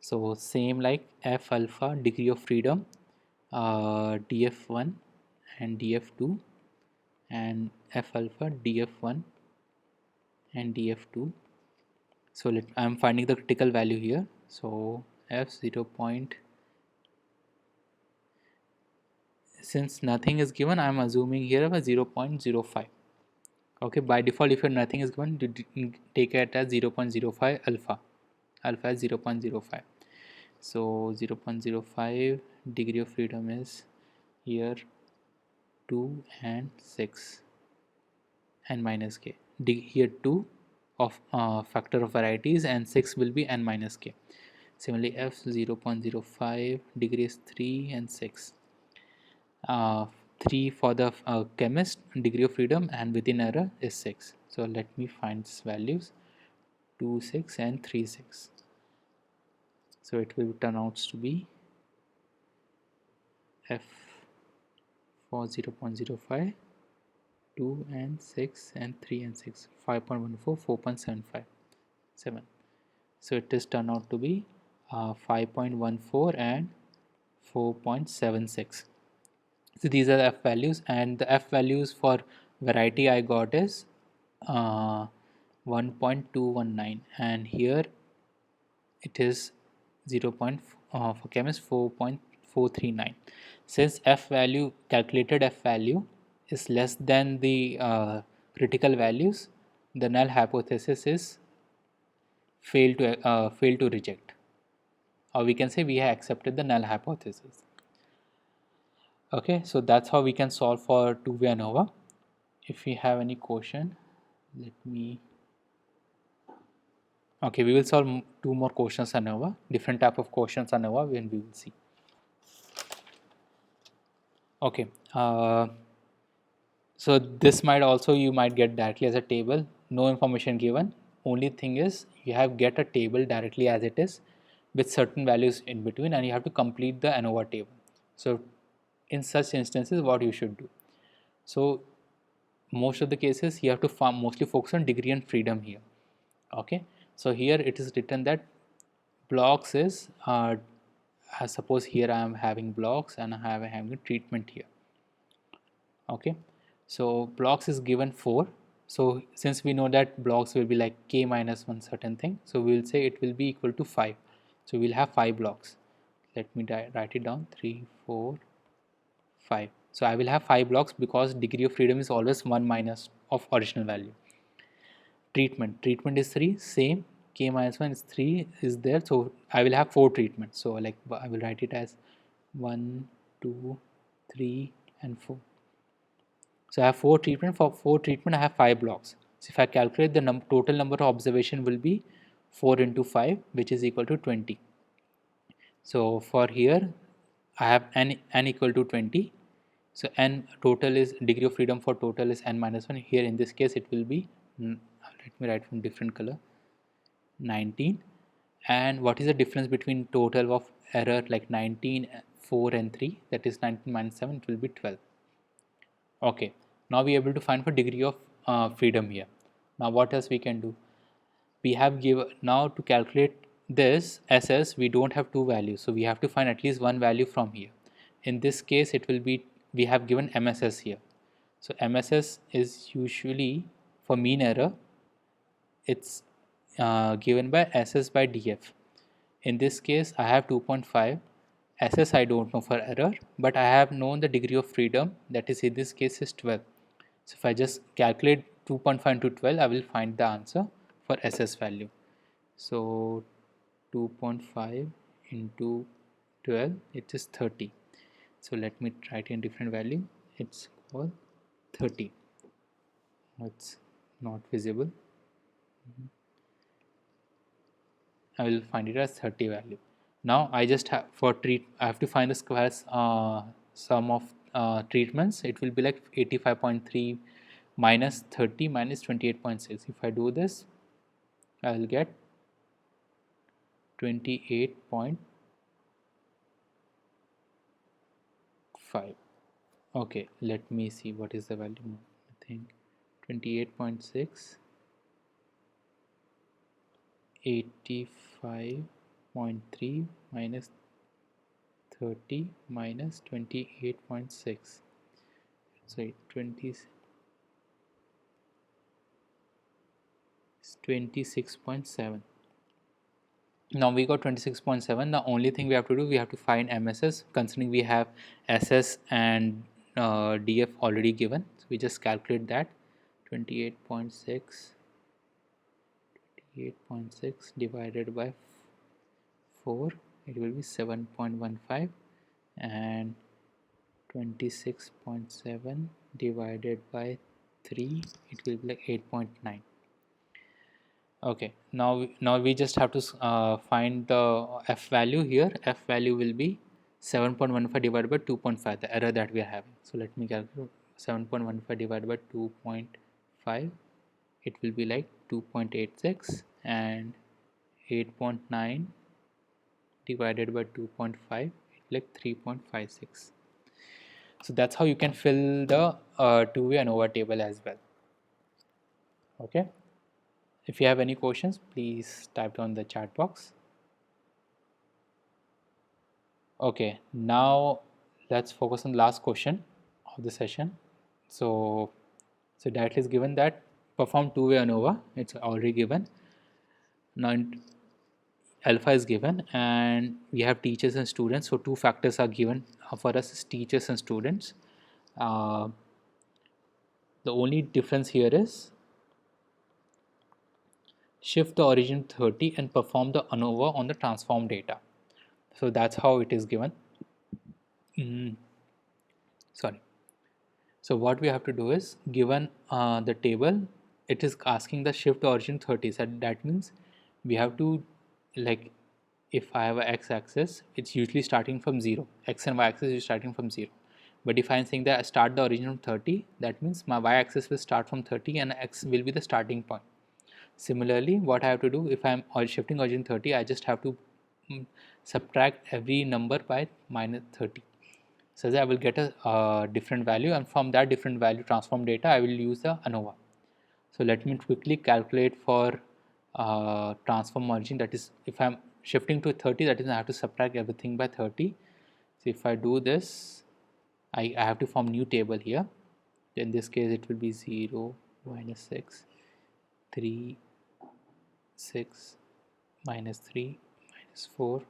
So same like f alpha, degree of freedom, df1 and df2, and f alpha, df1 and df2. So I'm finding the critical value here. So f 0. Since nothing is given, I'm assuming here a 0.05. Okay, by default, if nothing is given, take it as 0.05 alpha. Alpha is 0.05. So 0.05, degree of freedom is here 2 and 6 n minus k. Here 2 of factor of varieties, and 6 will be n minus k. Similarly, f 0.05, degree is 3 and 6. 3 for the chemist, degree of freedom, and within error is 6. So let me find these values, 2, 6 and 3, 6. So it will turn out to be f for 0.05, 2 and 6 and 3 and 6, 5.14, 4.75, 7. So it is turned out to be 5.14 and 4.76. So these are the f values, and the f values for variety I got is 1.219, and here it is 0. For chemist 4.439. Since f value, calculated f value, is less than the critical values, the null hypothesis is fail to reject. or we can say we have accepted the null hypothesis. Okay, so that's how we can solve for two-way ANOVA. If we have any question, let me. Okay, we will solve two more questions ANOVA, different type of questions ANOVA when we will see. Okay, so this might also, you might get directly as a table, no information given. Only thing is you have get a table directly as it is with certain values in between, and you have to complete the ANOVA table. So in such instances, what you should do? So most of the cases you have to mostly focus on degree and freedom here. Okay, so here it is written that blocks is suppose here I am having blocks and I am having a treatment here. Okay, so blocks is given 4. So since we know that blocks will be like k minus one certain thing, so we will say it will be equal to 5. So we'll have 5 blocks. Let me write it down: 3, 4, 5. So I will have 5 blocks because degree of freedom is always 1 minus of original value. Treatment is 3, same, k minus 1 is 3 is there, so I will have 4 treatments. So like I will write it as 1, 2, 3 and 4. So I have 4 treatment. For 4 treatment I have 5 blocks. So if I calculate the total number of observation will be 4 into 5, which is equal to 20. So for here I have n equal to 20. So n total is degree of freedom for total is n minus 1. Here in this case it will be, let me write from different color, 19. And what is the difference between total of error like 19, 4 and 3? That is 19 minus 7, it will be 12. Okay, now we are able to find for degree of freedom here. Now what else we can do? We have given, now to calculate this SS we don't have two values, so we have to find at least one value from here. In this case it will be, we have given MSS here. So MSS is usually for mean error, it's given by SS by DF. In this case I have 2.5. SS I don't know for error, but I have known the degree of freedom, that is in this case is 12. So if I just calculate 2.5 into 12, I will find the answer for SS value. So 2.5 into 12, it is 30. So let me write in different value. It's called 30. It's not visible. I will find it as 30 value. Now I just have for I have to find the squares sum of treatments. It will be like 85.3 minus 30 minus 28.6. If I do this, I will get 28.5. Okay, let me see what is the value. I think 28.6, 85.3 minus 30 minus 28.6. Sorry, 26.7. Now we got 26.7. The only thing we have to do, we have to find MSS, considering we have SS and DF already given. So we just calculate that. 28.6 divided by 4, it will be 7.15, and 26.7 divided by 3, it will be like 8.9. Okay, now we just have to find the f value here. F value will be 7.15 divided by 2.5, the error that we are having. So let me calculate 7.15 divided by 2.5, it will be like 2.86, and 8.9 divided by 2.5, it's like 3.56. So that's how you can fill the two-way ANOVA table as well. Okay. If you have any questions, please type down the chat box. Okay, now let's focus on the last question of the session. So directly is given that perform two-way ANOVA. It's already given. Now alpha is given, and we have teachers and students. So two factors are given for us as teachers and students. The only difference here is shift the origin 30 and perform the ANOVA on the transform data. So that's how it is given. Sorry. So what we have to do is, given the table, it is asking the shift origin 30. So that means we have to, like, if I have a x-axis, it's usually starting from 0. X and y-axis is starting from 0. But if I am saying that I start the origin from 30, that means my y-axis will start from 30 and x will be the starting point. Similarly, what I have to do, if I am shifting origin 30, I just have to subtract every number by minus 30. So that I will get a different value, and from that different value transform data, I will use the ANOVA. So let me quickly calculate for transform origin. That is, if I'm shifting to 30, that is I have to subtract everything by 30. So if I do this, I have to form new table here. In this case, it will be 0, minus 6, 3, 6, minus 3, minus 4,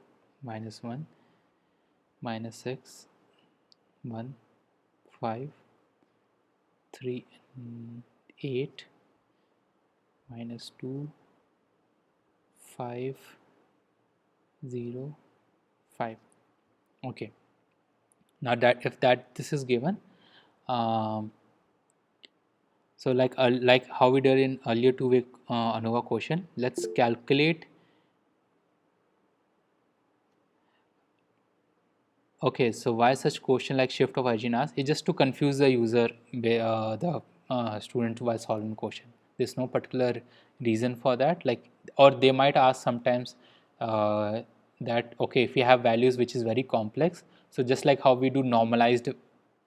minus 1, minus 6, 1, 5, 3, 8, minus 2, 5, 0, 5. Okay. Now that if that this is given, um, so like how we did in earlier two-way ANOVA question, let's calculate. Okay, so why such question like shift of origin asked? It's just to confuse the user, the student while solving question. There's no particular reason for that. Like, or they might ask sometimes that, okay, if we have values which is very complex, so just like how we do normalized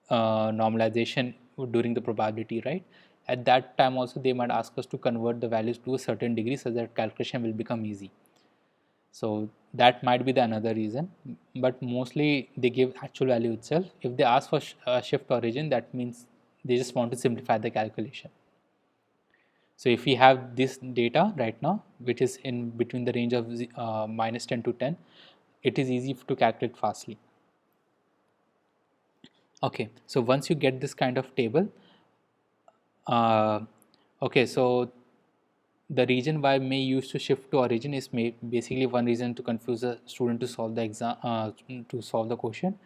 normalization during the probability, right? At that time also they might ask us to convert the values to a certain degree so that calculation will become easy. So that might be the another reason, but mostly they give actual value itself. If they ask for shift origin, that means they just want to simplify the calculation. So if we have this data right now, which is in between the range of minus 10 to 10, it is easy to calculate fastly. Okay, so once you get this kind of table, uh, okay, so the reason why may use to shift to origin is basically one reason to confuse the student to solve the exam, to solve the question.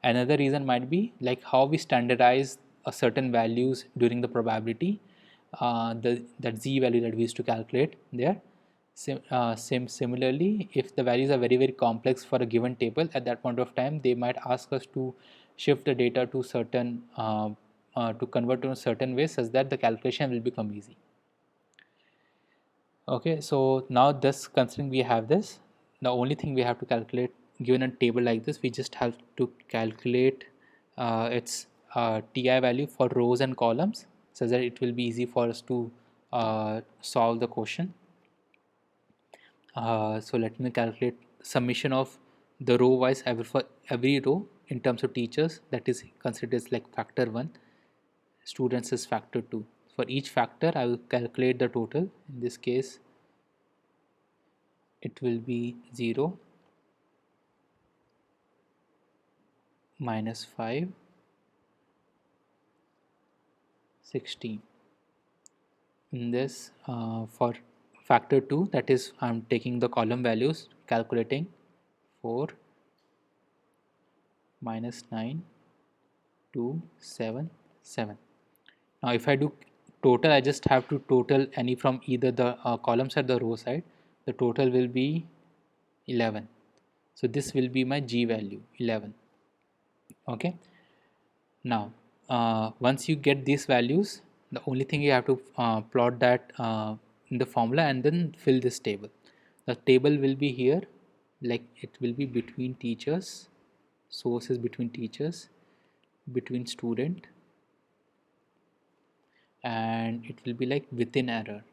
Another reason might be like how we standardize a certain values during the probability, that z value that we used to calculate there. Similarly, if the values are very complex for a given table, at that point of time they might ask us to shift the data to certain to convert to a certain way such that the calculation will become easy. Okay, so now this considering we have this, the only thing we have to calculate given a table like this, we just have to calculate its TI value for rows and columns so that it will be easy for us to solve the question. So let me calculate summation of the row wise for every row in terms of teachers, that is considered as like factor 1, students is factor 2. For each factor I will calculate the total. In this case it will be 0, minus 5, 16. In this for factor 2, that is I'm taking the column values, calculating 4, minus 9, 2, 7, 7. Now if I do total, I just have to total any from either the columns or the row side. The total will be 11. So this will be my G value, 11. Okay. Now once you get these values, the only thing you have to plot that in the formula and then fill this table. The table will be here, like it will be between teachers, sources between teachers, between student, and it will be like within error.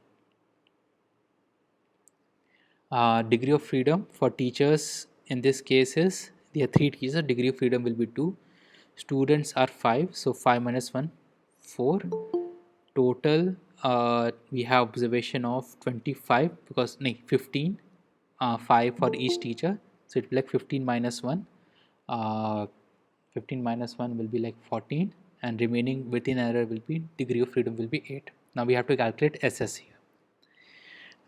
Degree of freedom for teachers in this case is, there are 3 teachers, degree of freedom will be 2, students are 5, so 5 minus 1, 4. Total we have observation of 25 because no, 15, 5 for each teacher, so it will be like 15 minus 1, uh, 15 minus 1 will be like 14, and remaining within error will be, degree of freedom will be 8. Now we have to calculate SS here.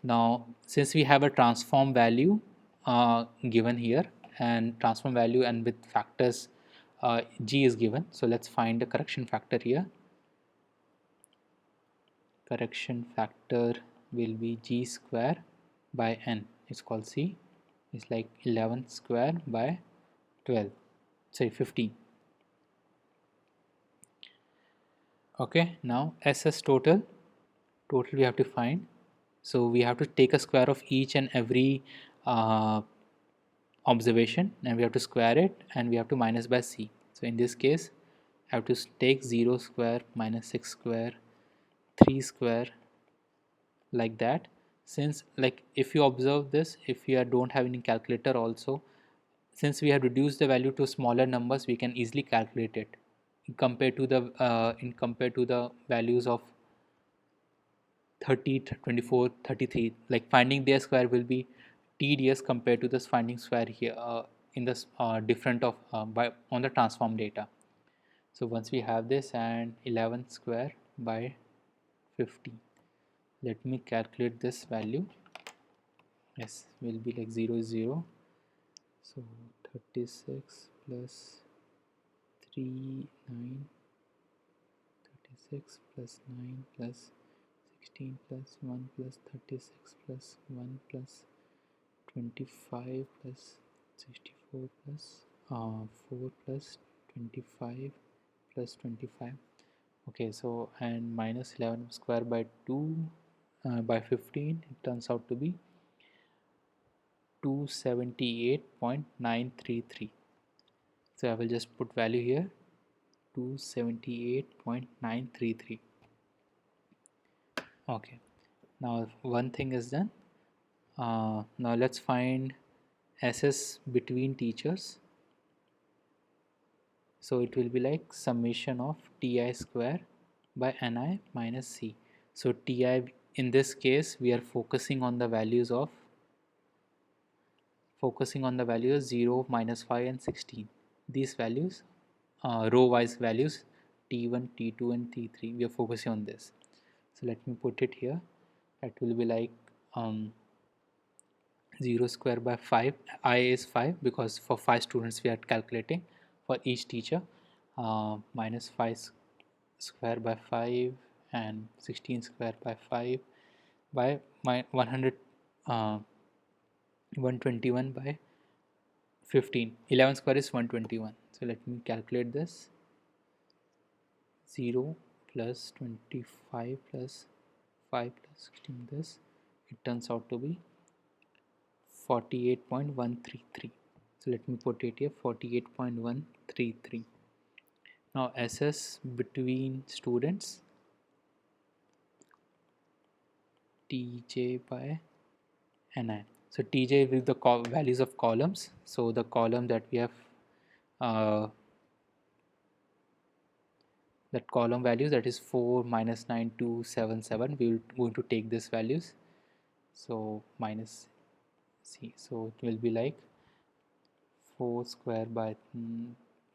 Now since we have a transform value given here and transform value and with factors g is given. So let's find the correction factor here. Correction factor will be g square by n. It's called c. It's like 11 square by 12, say 15. Okay, now SS total we have to find. So we have to take a square of each and every observation, and we have to square it, and we have to minus by c. So in this case I have to take 0 square minus 6 square 3 square, like that. Since, like, if you observe this, if you don't have any calculator also, since we have reduced the value to smaller numbers, we can easily calculate it compared to the values of 30, 24, 33. Like finding their square will be tedious compared to this finding square here in this different of by on the transform data. So once we have this, and 11 square by 50, let me calculate this value. Yes, will be like 0 is 0. So 36 plus 3 9, 36 plus 9 plus 16 plus 1 plus 36 plus 1 plus 25 plus 64 plus 4 plus 25 plus 25. Okay, so and minus 11 square by 2 by 15, it turns out to be 278.933. So I will just put value here, 278.933. Okay, now one thing is done. Now let's find SS between teachers. So it will be like summation of Ti square by Ni minus C. So Ti, in this case we are focusing on the values 0, minus 5 and 16. These values, row wise values, T1, T2 and T3, we are focusing on this. So let me put it here. It will be like 0 square by 5. I is 5 because for 5 students we are calculating for each teacher. Minus 5 square by 5 and 16 square by 5 by my 121 by 15. 11 square is 121. So let me calculate this. 0 plus 25 plus 5 plus 16, this, it turns out to be 48.133. So let me put it here, 48.133. Now SS between students, Tj by Ni. So Tj with the values of columns. So the column that we have, that column values, that is 4 minus 9 2 7 7, we will going to take these values. So minus C, so it will be like 4 square by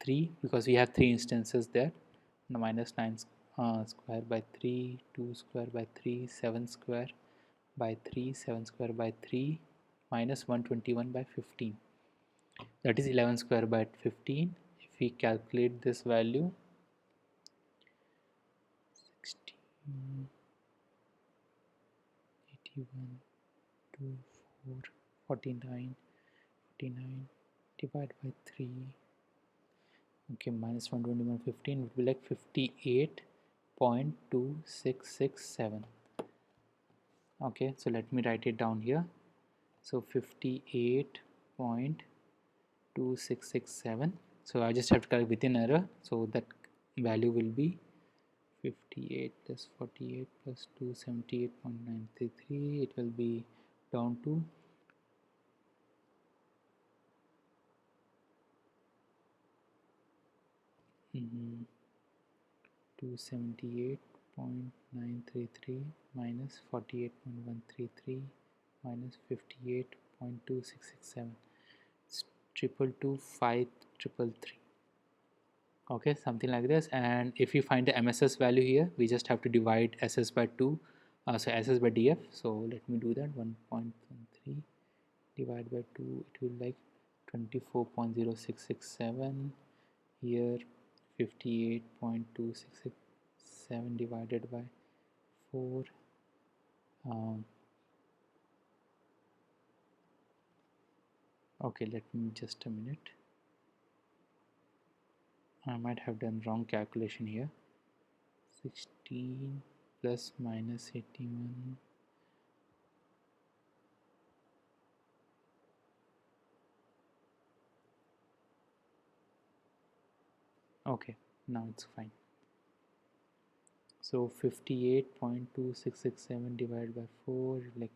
3 because we have 3 instances there. Minus 9 square by 3, 2 square by 3, 7 square by 3, 7 square by 3, minus 121 by 15. That is 11 square by 15. If we calculate this value, 16, 81, 2, 4, 49, 49 divided by 3. Okay, minus 121, 15 would be like 58.2667. Okay, so let me write it down here. So 58.2667. So I just have to calculate within error. So that value will be 58 plus 48 plus 278.933. It will be down to 278.933 minus 48.133 minus 58.2667. It's 222,533. Okay, something like this. And if you find the MSS value here, we just have to divide SS by 2, so SS by DF. So let me do that. 1.13 divided by 2, it will like 24.0667. Here 58.2667 divided by 4. Okay, let me just a minute. I might have done wrong calculation here. 16 plus minus 81. Okay, now it's fine. So 58.2667 divided by 4, like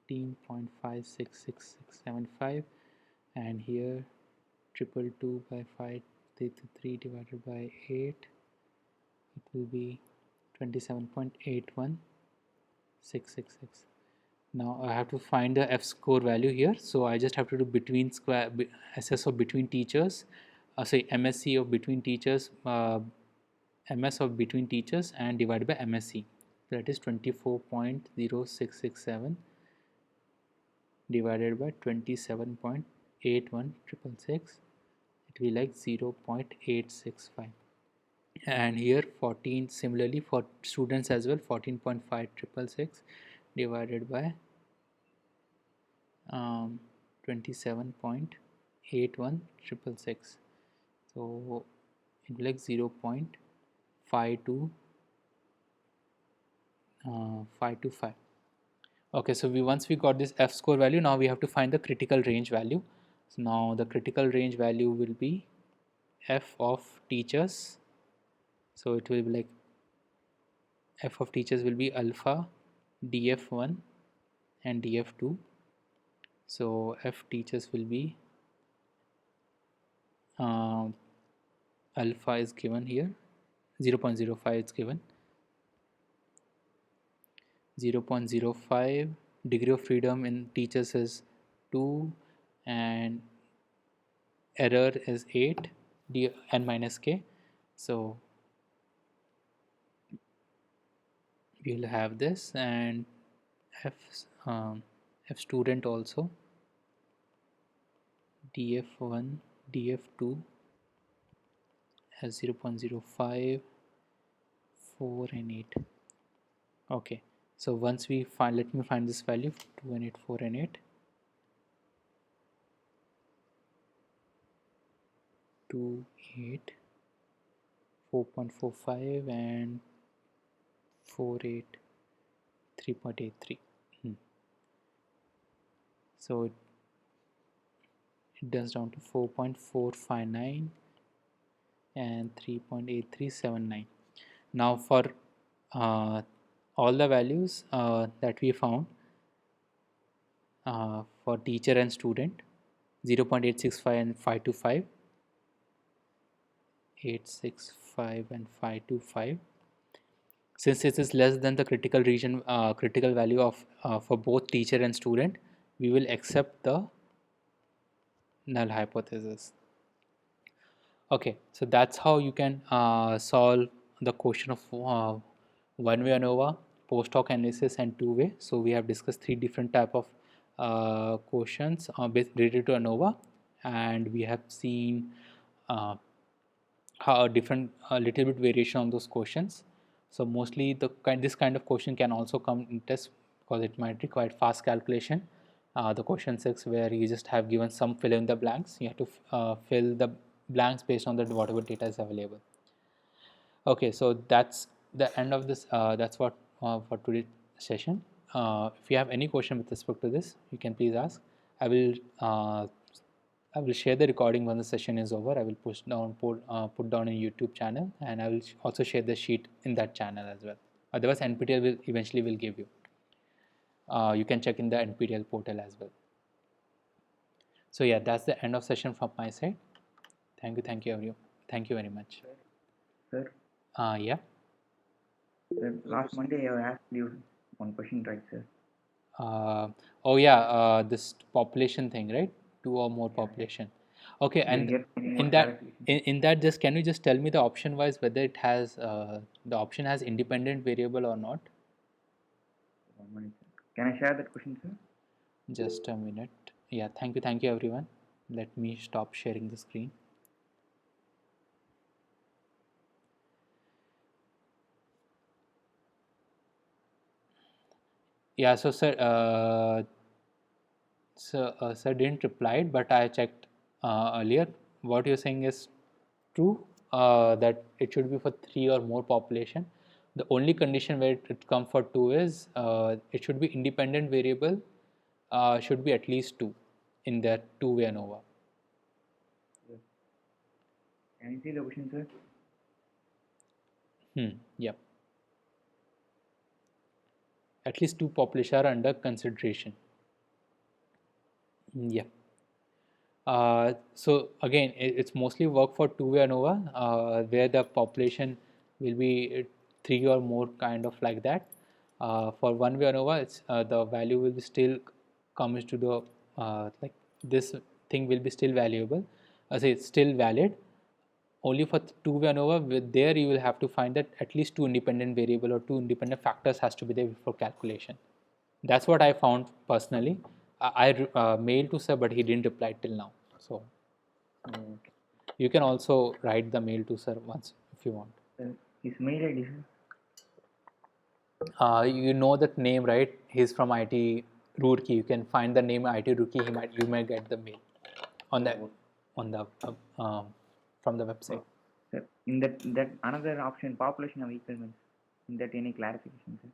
14.566675, and here 222 by 533 divided by 8, it will be 27.81666. Now I have to find the F score value here, so I just have to do between square SS of between teachers, say MSc of between teachers, MS of between teachers, and divided by MSc. That is 24.0667 divided by 27.81666. It will be like 0.865. And here 14, similarly for students as well, 14.5666 divided by 27.81666. So it will be like 0.52 525. Okay, so once we got this F score value, now we have to find the critical range value. So now the critical range value will be F of teachers. So it will be like F of teachers will be alpha df1 and df2. So F teachers will be uh, alpha is given here, 0.05 is given, 0.05. Degree of freedom in teachers is 2, and error is 8, d n minus k. So we will have this, and f f student also, df1 df2 has 0.05, 4 and 8. Okay, so once we find, let me find this value, 2 and 8, 4 and 8, 2 8, 4.45 and 4 8, 3.83. So it does down to 4.459 and 3.8379. Now for all the values that we found for teacher and student, 0.865 and 525, 865 and 525. Since it is less than the critical region, critical value of for both teacher and student, we will accept the null hypothesis. Okay, so that's how you can solve the question of one-way ANOVA, post-hoc analysis, and two-way. So we have discussed 3 different type of questions related to ANOVA, and we have seen uh, how a different, a little bit variation on those questions. So mostly this kind of question can also come in test because it might require fast calculation. The question 6, where you just have given some fill in the blanks, you have to fill the blanks based on the whatever data is available. Okay, so that's the end of this. That's what for today's session. If you have any question with respect to this, you can please ask. I will I will share the recording when the session is over. I will put down a YouTube channel, and I will also share the sheet in that channel as well. Otherwise, NPTEL will eventually will give you. You can check in the NPTEL portal as well. So yeah, that's the end of session from my side. Thank you, everyone. Thank you very much. Sir, Yeah. sir, last Monday I asked you one question, right, sir? Oh yeah, this population thing, right? 2 or more Yeah. population. Okay, Did you and get any more in that clarification? in that, just can you just tell me the option wise whether it has the option has independent variable or not? 1 minute, sir. Can I share that question, sir? Just a minute. Yeah, thank you everyone. Let me stop sharing the screen. Yeah, so sir, sir didn't reply, but I checked earlier. What you're saying is true, that it should be for 3 or more population. The only condition where it comes for 2 is it should be independent variable, should be at least 2 in that two-way ANOVA. Can you see the question, sir? Yep. At least 2 population are under consideration. Yeah. So again, it's mostly work for two-way ANOVA, where the population will be 3 or more, kind of like that. For one-way ANOVA, it's the value will be still comes to the like this thing will be still valuable. Say it's still valid. Only for two-way ANOVA, with there you will have to find that at least 2 independent variable or 2 independent factors has to be there for calculation. That's what I found personally. I mailed to sir, but he didn't reply till now. So Okay. you can also write the mail to sir once if you want. His mail ID, sir. You know that name, right? He's from IT Roorkee. You can find the name IT Roorkee. You might get the mail on the on the from the website. Sir, in that another option, population of equal means. In that any clarification, sir?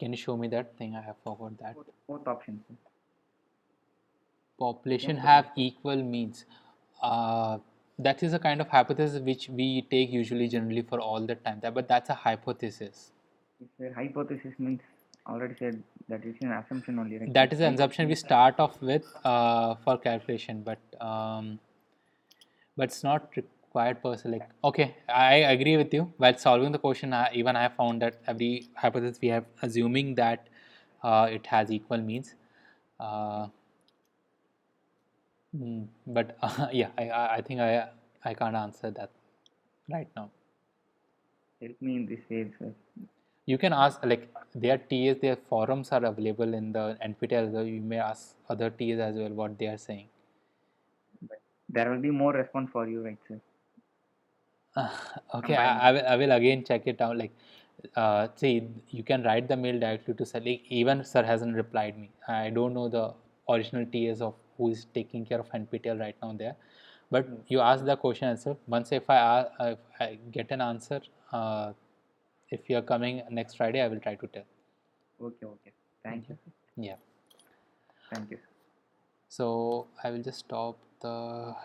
Can you show me that thing? I have forgot that. Fourth option, sir. Population have equal means. That is a kind of hypothesis which we take usually generally for all the time. But that's a hypothesis. If the hypothesis means already said that it's an assumption only, right? That is an assumption we start off with for calculation, but it's not required per se. Like, okay, I agree with you. While solving the question, even I found that every hypothesis we have assuming that it has equal means. Uh, but yeah, I think I can't answer that right now. Help me in this way, sir. You can ask, like, their TAs, their forums are available in the NPTEL. So you may ask other TAs as well what they are saying. But there will be more response for you, right, sir? Okay, I will again check it out. Like, see, you can write the mail directly to sir. Like, even sir hasn't replied me. I don't know the original TAs of who is taking care of NPTEL right now there. But you ask the question answer. Once if I get an answer, if you are coming next Friday, I will try to tell. Okay, okay. Thank you, sir. Yeah. Thank you, sir. So I will just stop the